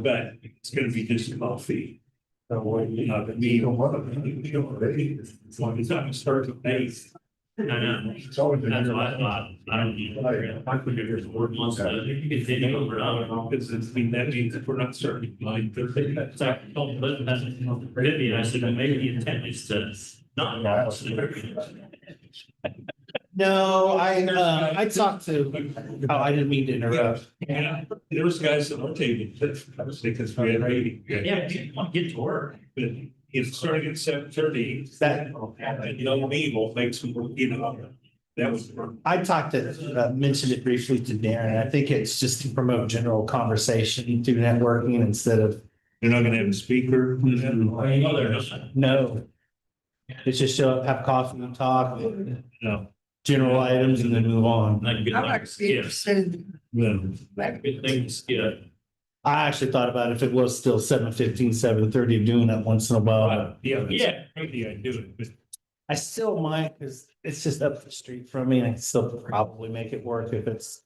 But it's gonna be just coffee. It's not gonna start with base. I know. That's what I thought. I don't need. I put it as work months. You can take it over now because that means if we're not starting line Thursday. So I told them that's and I said, well, maybe the intent is to not. No, I talked to, oh, I didn't mean to interrupt. Yeah, there was guys at our table that because we had rating. Yeah, get to work, but it's starting at 7:30. That, me will make some, That was. I mentioned it briefly to Darren. I think it's just to promote general conversation through networking instead of. They're not gonna have a speaker? No, they're not. No. It's just show up, have coffee and talk, No. general items and then move on. Not good things, yeah. Good things, yeah. I actually thought about if it was still 7:15, 7:30, doing that once in a while. Yeah, maybe I do it, but I still might, because it's just up the street from me. I can still probably make it work if it's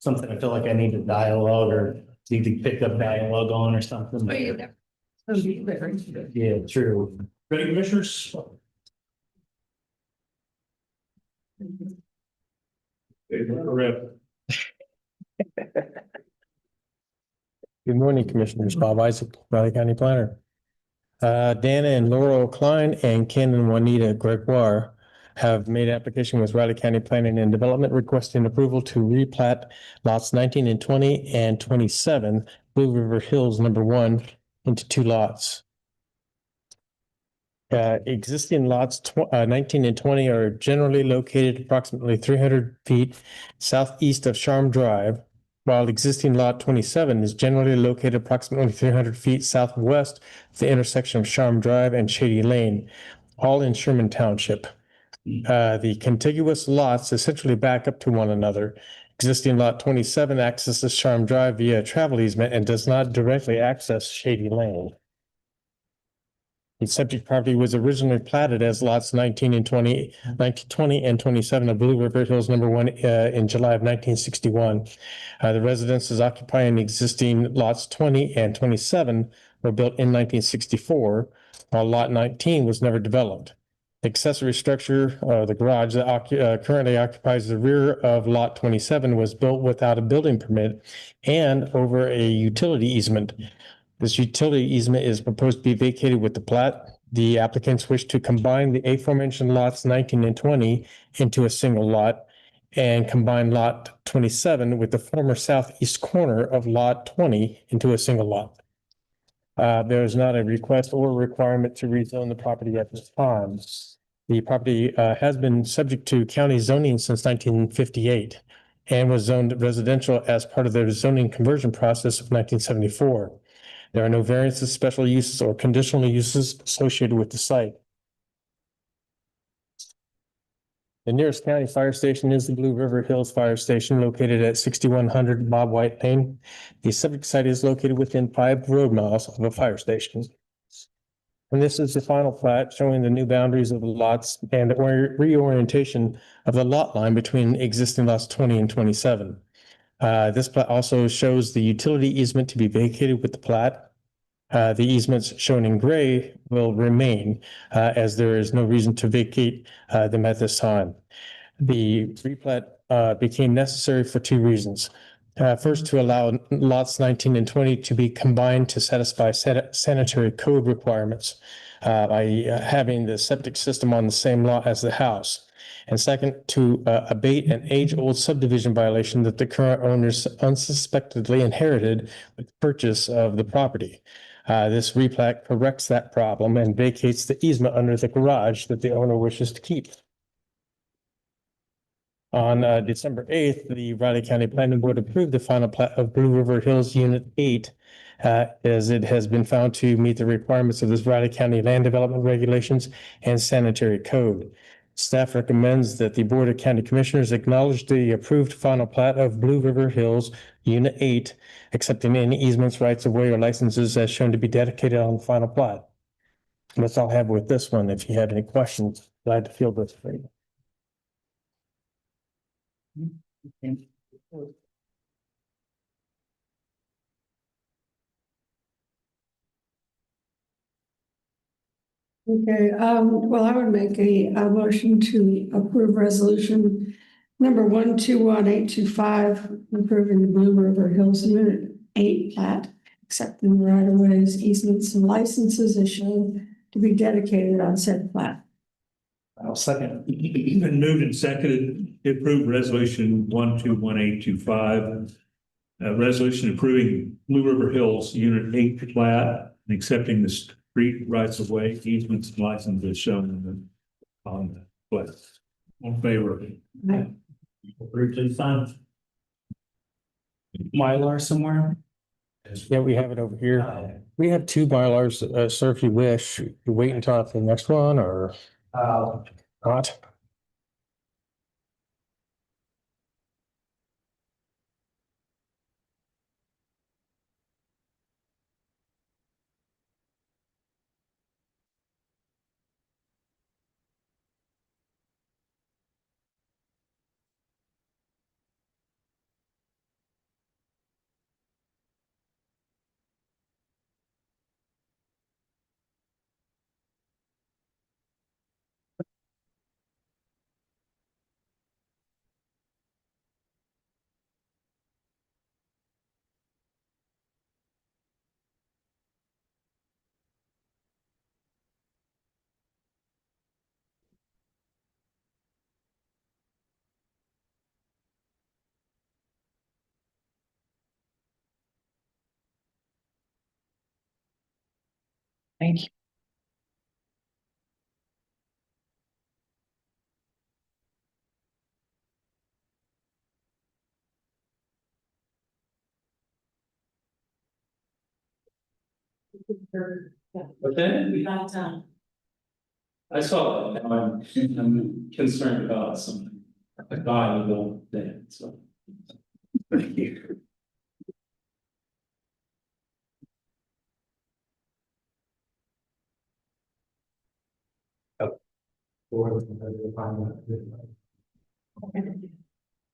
something I feel like I need to dialogue or need to pick up dialogue on or something. Yeah, true. ready, commissioners? Rep. Good morning, Commissioners. Bob Isaac, Riley County Planner. Dana and Laurel Klein and Ken and Juanita Gregoire have made application with Riley County Planning and Development requesting approval to replat lots 19 and 20 and 27 Blue River Hills #1 into 2 lots. Existing lots 19 and 20 are generally located approximately 300 feet southeast of Charm Drive, while existing lot 27 is generally located approximately 300 feet southwest of the intersection of Charm Drive and Shady Lane, all in Sherman Township. The contiguous lots essentially back up to one another. Existing lot 27 accesses Charm Drive via travel easement and does not directly access Shady Lane. The subject property was originally platted as lots 19 and 20 and 27 of Blue River Hills #1 in July of 1961. The residences occupying existing lots 20 and 27 were built in 1964, while lot 19 was never developed. The accessory structure, the garage that currently occupies the rear of lot 27 was built without a building permit and over a utility easement. This utility easement is proposed to be vacated with the plat. The applicants wish to combine the aforementioned lots 19 and 20 into a single lot and combine lot 27 with the former southeast corner of lot 20 into a single lot. There is not a request or requirement to rezone the property at this time. The property has been subject to county zoning since 1958 and was zoned residential as part of the zoning conversion process of 1974. There are no variances, special uses, or conditional uses associated with the site. The nearest county fire station is the Blue River Hills Fire Station located at 6100 Bob White Lane. The subject site is located within 5 road miles of a fire station. And this is the final plat showing the new boundaries of the lots and the reorientation of the lot line between existing lots 20 and 27. This plat also shows the utility easement to be vacated with the plat. The easements shown in gray will remain as there is no reason to vacate them at this time. The replat became necessary for 2 reasons. First, to allow lots 19 and 20 to be combined to satisfy sanitary code requirements by having the septic system on the same lot as the house. And second, to abate an age-old subdivision violation that the current owners unsuspectedly inherited with the purchase of the property. This replat corrects that problem and vacates the easement under the garage that the owner wishes to keep. On December 8th, the Riley County Planning Board approved the final plat of Blue River Hills Unit 8 as it has been found to meet the requirements of this Riley County land development regulations and sanitary code. Staff recommends that the Board of County Commissioners acknowledge the approved final plat of Blue River Hills Unit 8, accepting any easements, rights of way, or licenses as shown to be dedicated on the final plat. That's all I have with this one. If you have any questions, glad to field this for you. Okay, well, I would make a motion to approve resolution number 121-825, approving the Blue River Hills Unit 8 plat, accepting the right of ways, easements, and licenses as shown to be dedicated on said plat. I'll second. Been moved and seconded to approve resolution 121-825. Resolution approving Blue River Hills Unit 8 plat and accepting the street rights of way, easements, and licenses shown on the plat. On favor. Briefly sign. Mylar somewhere? Yeah, we have it over here. We have two Mylars, sir, if you wish. You wait until after the next one or not? Thank you. Okay. We got, I saw that, now I'm concerned about something, a guy who don't think, so. Thank you.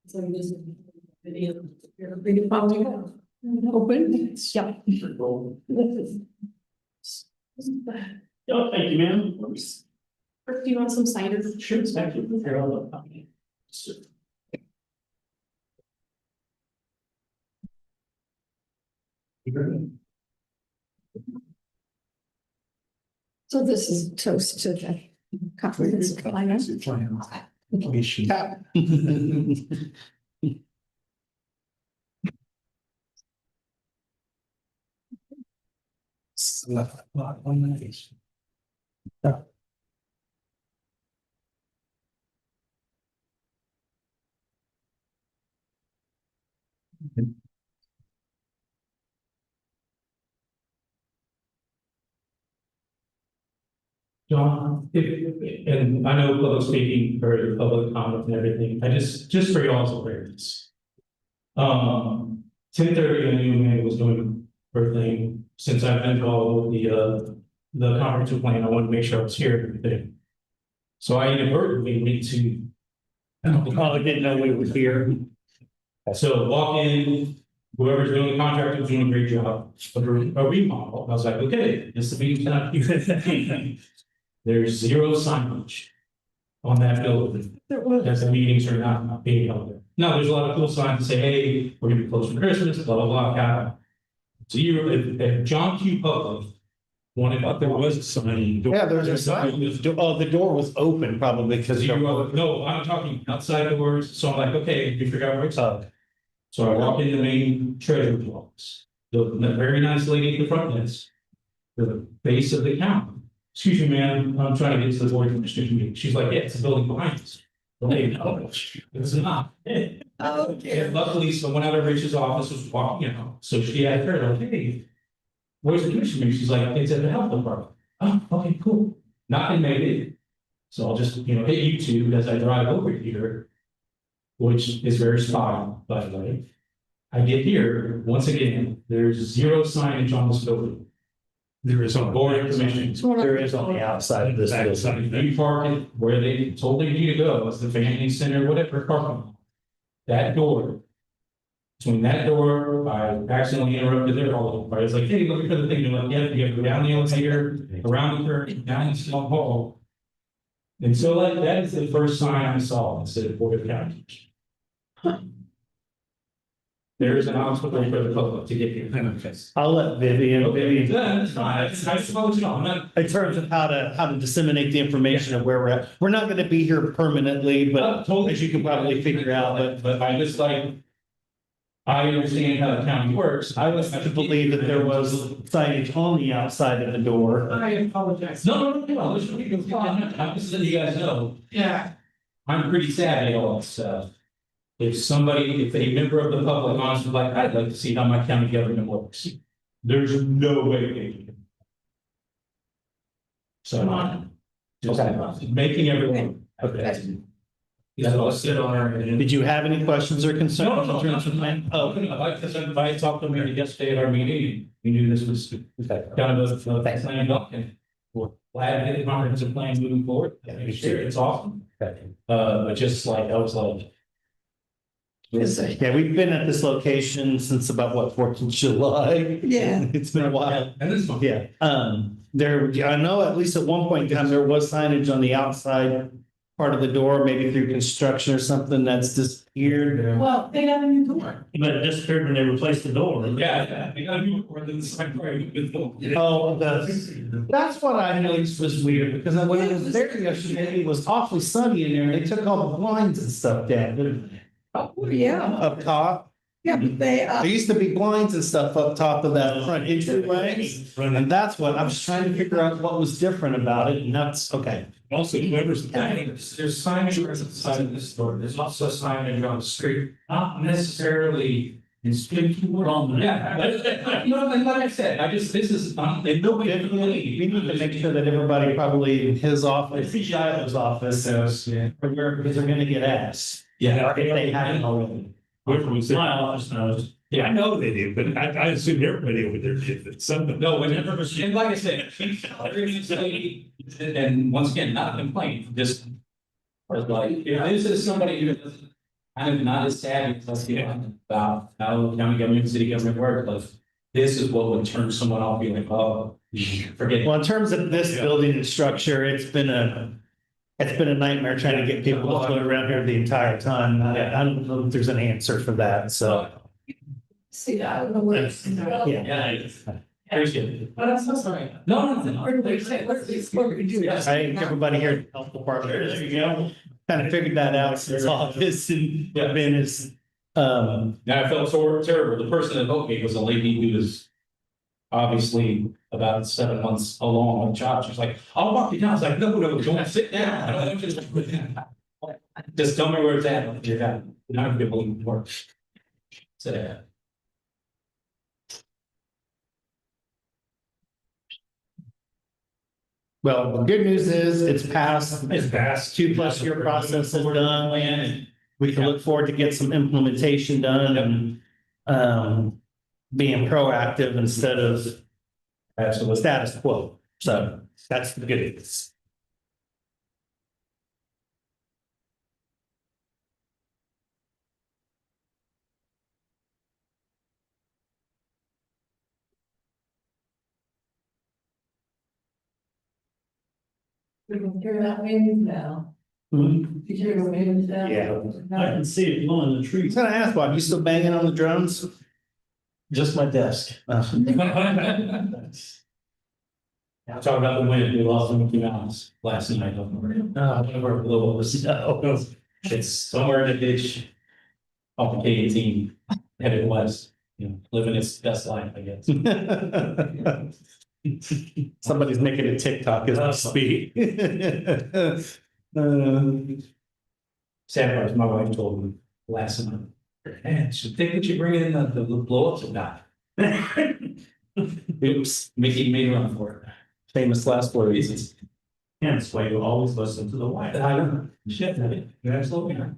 so this video, you're free to follow. Open, yeah. Oh, thank you, ma'am. First, do you want some cider? Sure, thank you. Here, I'll look. So this is a toast to the comprehensive plan. John, and I know public speaking or public comment and everything, I just for y'all's awareness. 10:30, I knew Amanda was doing her thing, since I've been involved with the comprehensive plan, I wanted to make sure I was here and everything. So I inadvertently went to. Probably didn't know we were here. So walk in, whoever's doing the contract was doing a great job of a remodel. I was like, okay, this is the meeting tonight. There's zero signage on that building. As the meetings are not being held there. No, there's a lot of cool signs that say, hey, we're gonna be closed for Christmas, blah, blah, blah, blah. So if John Q. Public wanted. There was a sign. Yeah, there was a sign. Oh, the door was open probably because. No, I'm talking outside doors, so I'm like, okay, you forgot where it's up. So I walk in the main treasurer's office, the very nice lady at the front desk, the base of the counter. Excuse me, ma'am, I'm trying to get to the board commissioner meeting. She's like, yeah, it's the building behind us. Well, hey, no, it's not. And luckily, someone out of Rich's office was walking, so she asked her, like, hey, where's the commissioner meeting? She's like, it's at the health department. Oh, okay, cool. Nothing made it. So I'll just, hit YouTube as I drive over here, which is very spot on, by the way. I get here, once again, there's zero signage on this building. There is on board commission. There is on the outside of this building. You park it where they told you to go, it's the family center, whatever parking lot. That door. Between that door, I accidentally interrupted their hall. I was like, hey, looking for the thing, they're like, yeah, you have to go down the elevator, around the curve, down the small hall. And so like, that is the first sign I saw instead of Board of County. There's an obstacle for the public to get here. I'll let Vivian. That's fine. I suppose not. In terms of how to disseminate the information of where we're at. We're not gonna be here permanently, but as you can probably figure out, but I just like. I understand how the county works. I was to believe that there was signage on the outside of the door. I apologize. No, I'm just letting you guys know. Yeah. I'm pretty savvy on all that stuff. If a member of the public wants to like, I'd like to see how my county government works. There's no way they can. So, just making everyone. Okay. That's all sit on our. Did you have any questions or concerns in terms of plan? Oh, I talked to him yesterday at our meeting. We knew this was kind of a plan and we're glad to get the comprehensive plan moving forward. It's awesome. But just like, I was like. Yeah, we've been at this location since about what, 4th of July? Yeah. It's been a while. And this one. Yeah, I know at least at one point in time, there was signage on the outside part of the door, maybe through construction or something that's disappeared. Well, they got a new door. But it disappeared when they replaced the door. Yeah, they got a new board that's like, Oh, that's what I noticed was weird, because when I was there yesterday, it was awfully sunny in there, and they took all the blinds and stuff down, didn't they? Oh, yeah. Up top. Yeah, but There used to be blinds and stuff up top of that front entryway, and that's what, I was trying to figure out what was different about it, and that's, okay. Also, whoever's. There's signage on the side of this store, there's also signage on the street, not necessarily. Yeah, but, you know, like I said, this is, and nobody. We need to make sure that everybody probably in his office, Shiloh's office, because they're gonna get asked. Yeah. If they haven't already. Whoever was there. My office knows. Yeah, I know they did, but I assumed everybody over there did, but some. No, whenever, and like I said, everything's lady, and once again, not a complaint, just. Like, if this is somebody who doesn't, kind of not as savvy as us, about how county government, city government works, like, this is what would turn someone off, being like, oh, forget it. Well, in terms of this building and structure, it's been a nightmare trying to get people to float around here the entire time. I don't know if there's an answer for that, so. See, I don't know where. Yeah. Appreciate it. But I'm so sorry. No. Where do they say, what do we do? I think everybody here at the health department, there you go, kind of figured that out since office and been as, And I felt so terrible. The person that helped me was a lady who was obviously about 7 months along on the job. She's like, I'll walk you down. I was like, no, don't sit down. I don't want you to sit down. Just tell me where it's at. You're not gonna be able to work. So. well, the good news is it's passed. It's passed. 2+ year process is done, and we can look forward to get some implementation done and being proactive instead of Absolutely. status quo. So that's the good news. We can hear that wind now. You hear the wind now? Yeah. I can see it blowing the I was trees. gonna ask, Bob, you still banging on the drums? Just my desk. I'm talking about the wind. We lost Mickey Mouse last night. We're a little over snow. It's somewhere in the ditch. Off of K-18, headed west, living its best life, I guess. Somebody's making a TikTok as we speak. Sad part is my wife told me last night, man, should think that you bring in the blow ups or not. Oops, Mickey made a run for it. Famous last 4 reasons. Hence why you always listen to the wife. I don't know. Shit, you're absolutely right.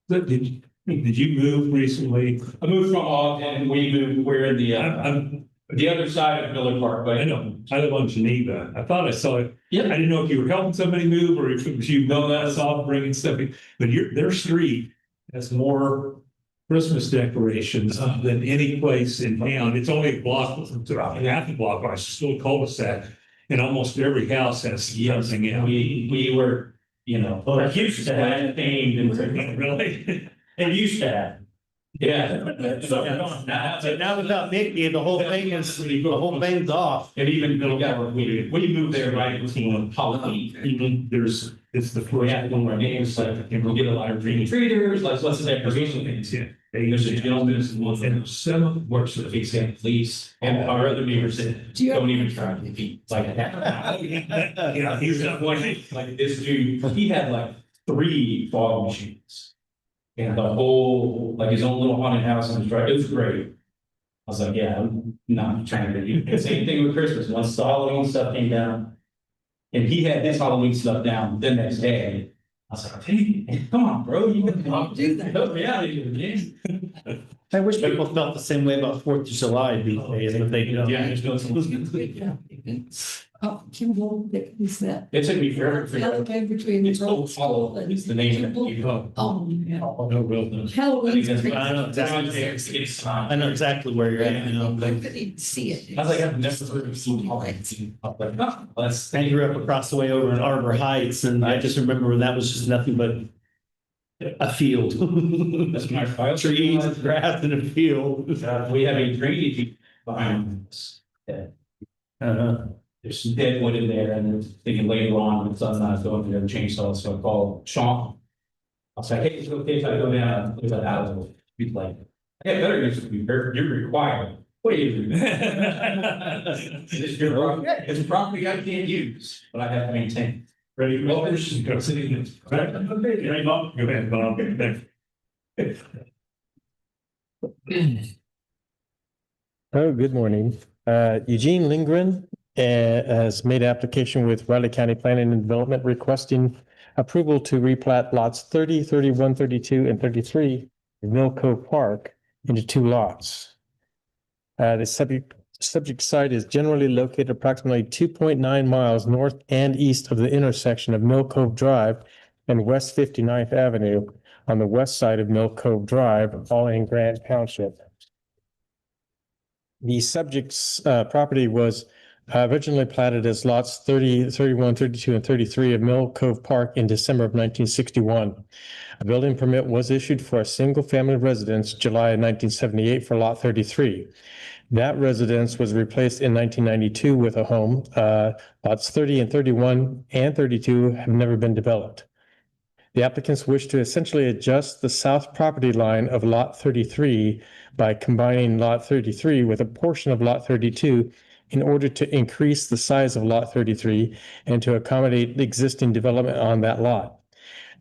Look, did you move recently? I moved from Ogden, we're in the other side of Miller Park, but I know, I live on Geneva. I thought I saw it. Yeah. I didn't know if you were helping somebody move or if it was you know that saw bringing stuff in, but their street has more Christmas decorations than any place in town. It's only a block, half a block, but it's still a cul-de-sac. And almost every house has something in. we were, Well, it used to have themed and Really? it used to have. yeah. But now without Mickey, the whole thing's off. And even we moved there right between Halloween. It's the We first. had one of our neighbors, like, we get a lot of trick or treaters, like, what's the decoration things? Yeah. There's a gentleman and some works for the big state police, and our other neighbors said, don't even try to be like that. Yeah, he's not one. Like this dude, he had like 3 fog machines. And the whole, like his own little haunted house in his drive, it was great. I was like, yeah, I'm not trying to do, same thing with Christmas, once the Halloween stuff came down. And he had his Halloween stuff down the next day. I was like, hey, come on, bro, you can do that, help me out here, man. I wish people felt the same way about Fourth of July these days, but they don't. Yeah, there's no. Oh, Kimball, is that? It took me forever. to figure out- Halloween between the It's Grove Old School Hollow, and. it's the name of it. Oh, yeah. No, real no. Halloween's I think crazy. I know exactly. I know exactly where you're at, you know. I couldn't see it. I was like, I've never heard of Food Hall. I was like, oh, that's. I grew up across the way over in Arbor Heights, and I just remember when that was just nothing but a field. That's my file. Trees, grass, and a field. We have a drainage behind us. Uh-huh. There's some dead wood in there, and I'm thinking later on, when the sun's not going to have a chainsaw, so I called Sean. I was like, hey, it's okay if I go down and clear that out a little. He's like, yeah, better use it, you're required. What do you do? It's your property, it's a property I can't use, but I have to maintain. Ready? Well, there's go sitting. Ready, Bob? Go ahead, Bob. Oh, good morning. Eugene Lindgren has made application with Riley County Planning and Development requesting approval to replat lots 30, 31, 32, and 33 of Mill Cove Park into 2 lots. The subject site is generally located approximately 2.9 miles north and east of the intersection of Mill Cove Drive and West 59th Avenue on the west side of Mill Cove Drive, all in Grant Township. The subject's property was originally platted as lots 30, 31, 32, and 33 of Mill Cove Park in December of 1961. A building permit was issued for a single-family residence July of 1978 for lot 33. That residence was replaced in 1992 with a home. Lots 30 and 31 and 32 have never been developed. The applicants wish to essentially adjust the south property line of lot 33 by combining lot 33 with a portion of lot 32 in order to increase the size of lot 33 and to accommodate the existing development on that lot.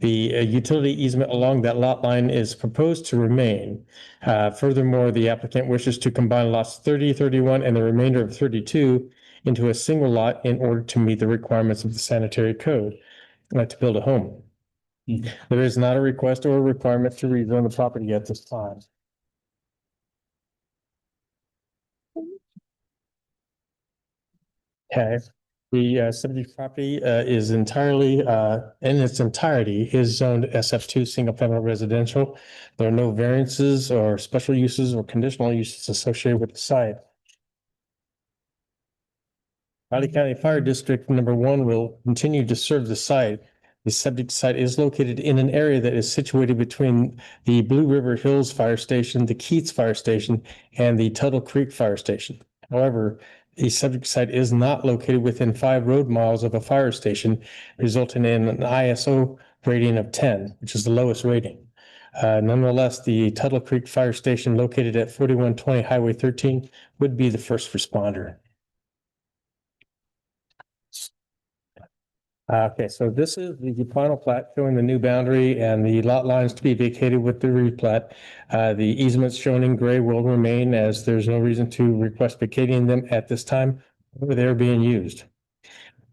The utility easement along that lot line is proposed to remain. Furthermore, the applicant wishes to combine lots 30, 31, and the remainder of 32 into a single lot in order to meet the requirements of the sanitary code to build a home. There is not a request or a requirement to rezone the property at this time. Okay, the subject property is entirely, in its entirety, is zoned SF2 single family residential. There are no variances or special uses or conditional uses associated with the site. Riley County Fire District number 1 will continue to serve the site. The subject site is located in an area that is situated between the Blue River Hills Fire Station, the Keats Fire Station, and the Tuttle Creek Fire Station. However, the subject site is not located within 5 road miles of a fire station, resulting in an ISO rating of 10, which is the lowest rating. Nonetheless, the Tuttle Creek Fire Station located at 4120 Highway 13 would be the first responder. Okay, so this is the final plat showing the new boundary and the lot lines to be vacated with the replat. The easements shown in gray will remain as there's no reason to request vacating them at this time, or they're being used.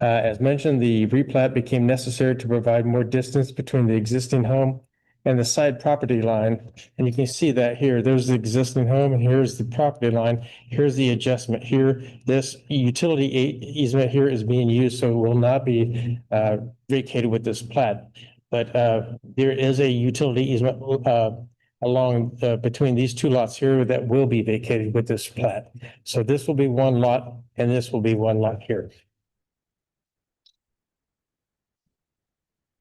As mentioned, the replat became necessary to provide more distance between the existing home and the side property line. And you can see that here, there's the existing home and here's the property line. Here's the adjustment here. This utility easement here is being used, so it will not be vacated with this plat. But there is a utility easement along between these 2 lots here that will be vacated with this plat. So this will be 1 lot and this will be 1 lot here.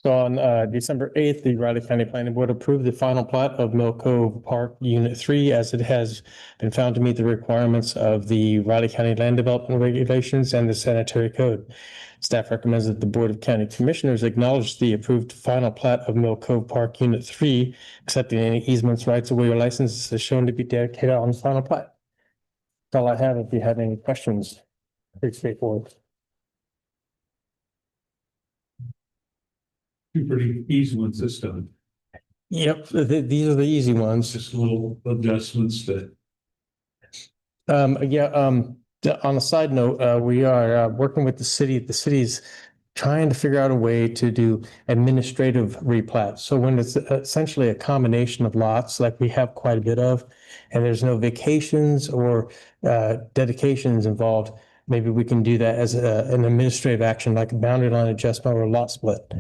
So on December 8th, the Riley County Planning Board approved the final plat of Mill Cove Park Unit 3 as it has been found to meet the requirements of the Riley County Land Development Regulations and the Sanitary Code. Staff recommends that the Board of County Commissioners acknowledge the approved final plat of Mill Cove Park Unit 3, accepting any easements, rights of way, or licenses as shown to be dedicated on the final plat. That's all I have. If you have any questions, pretty straightforward. Two pretty easy ones this time. Yep, these are the easy ones. Just little adjustments that. On a side note, we are working with the city. The city's trying to figure out a way to do administrative replat. So when it's essentially a combination of lots, like we have quite a bit of, and there's no vacations or dedications involved, maybe we can do that as an administrative action, like a boundary line adjustment or a lot split.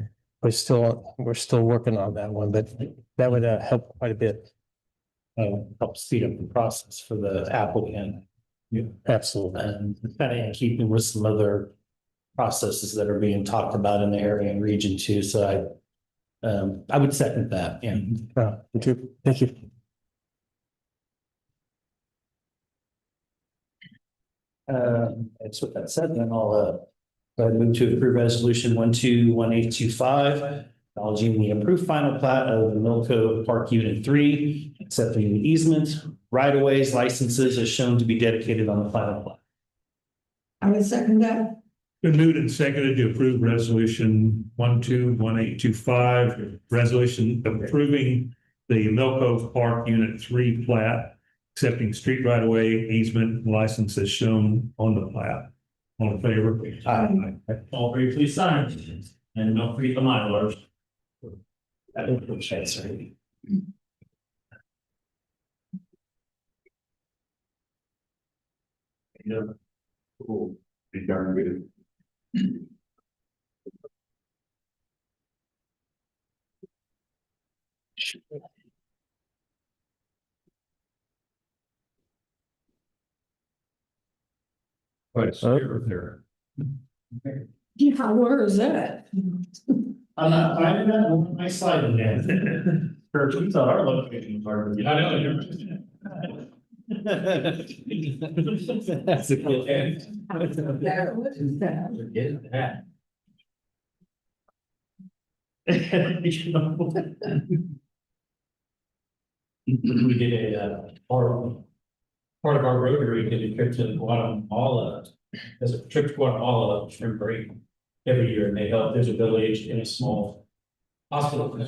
We're still working on that one, but that would help quite a bit. Help speed up the process for the applicant. Yeah, absolutely. And kind of in keeping with some other processes that are being talked about in the area and region too. So I would second that. Yeah. Me too. Thank you. That's what that said, then I'll go ahead and move to approve resolution 121825, acknowledging the approved final plat of the Milco Park Unit 3, accepting the easement, right-of-ways, licenses as shown to be dedicated on the final plat. I would second that. Been moved and seconded to approve resolution 121825, resolution approving the Milco Park Unit 3 plat, accepting street right of way easement and licenses shown on the plat. All in favor? Aye. All three, please sign. And don't forget the Mylars. Yeah. Cool. Be darn good. Quite a scare there. Yeah, where is that? I'm not finding that on my slide again. Church, our location. I know, you're. That's a good end. There, what is that? You're getting that. We did a, part of our Rotary did a trip to Guatemala. There's a trip to Guatemala, spring break every year, and they help, there's a village in a small hospital.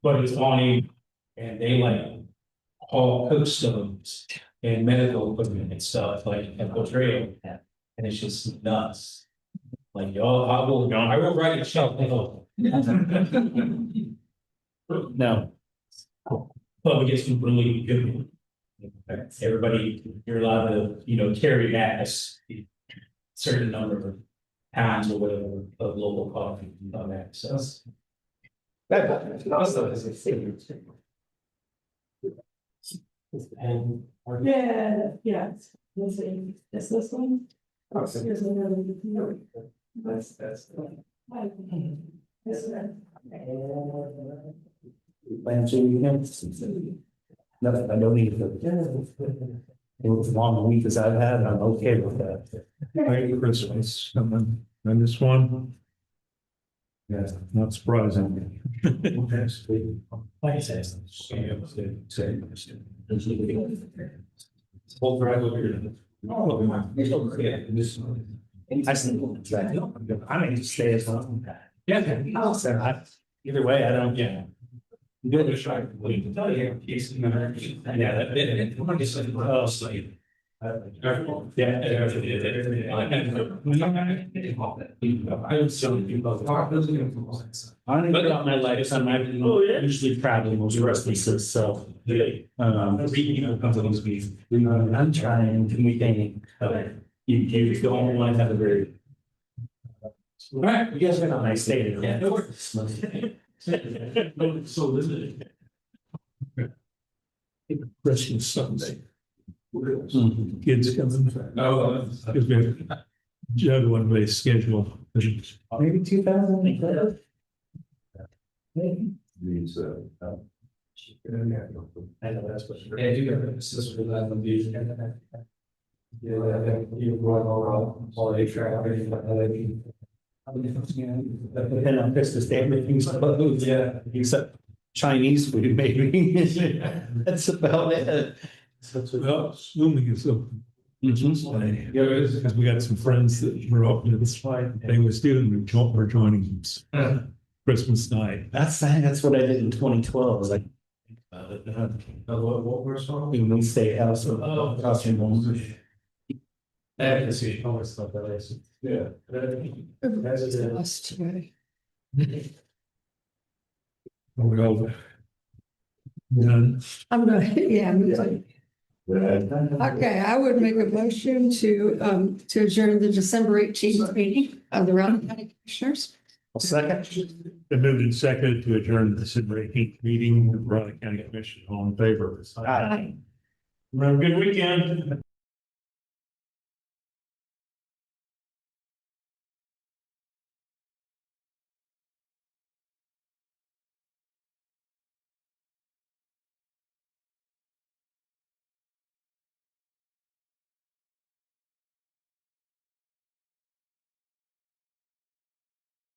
But it's on and they like haul coke stones and medical equipment and stuff like at the trail. And it's just nuts. Like, y'all, I will write a shelf. No. But we get some really good. Everybody, you're allowed to, carry gas. Certain number of pounds or whatever of local coffee on that, so. That also is a thing. And. Yeah. Let's see, is this one? Oh, so here's another. That's. This one. Nothing, I don't need to. It was as long a week as I've had, I'm okay with that. Merry Christmas. And this one. Yeah, not surprising. Like I said. Whole drive over here. I said, I may just stay as long. Yeah. So either way, I don't. Yeah. Good to try. We can tell you. Yeah, that bit. Oh, so. Yeah. I was selling people. I don't even got my lifetime, I've usually traveling most distances, so. I'm trying to maintain. You don't want to have a very. All right, you guys have a nice day. Yeah. So limited. Christmas Sunday. Kids coming. Oh. Because we have juggling by schedule. Maybe 2000. These, I know that's what. Yeah, you got this is for that one. Yeah, you going all the traffic. Then on Christmas Day, everything's closed, yeah, except Chinese food, maybe. That's about it. well, swimming is open. Because we got some friends that were up to this fight. They was doing, we're joining them. Christmas night. That's what I did in 2012, was like. What was wrong? In the state house. Oh, Costume. I see, always thought that is, yeah. Us today. Are we all done? I'm gonna, yeah, I'm gonna. Okay, I would make a motion to adjourn the December 18th meeting of the Raleigh County Commissioners. I'll second. Been moved and seconded to adjourn the December 18th meeting of Raleigh County Commission. All in favor? Aye. Have a good weekend.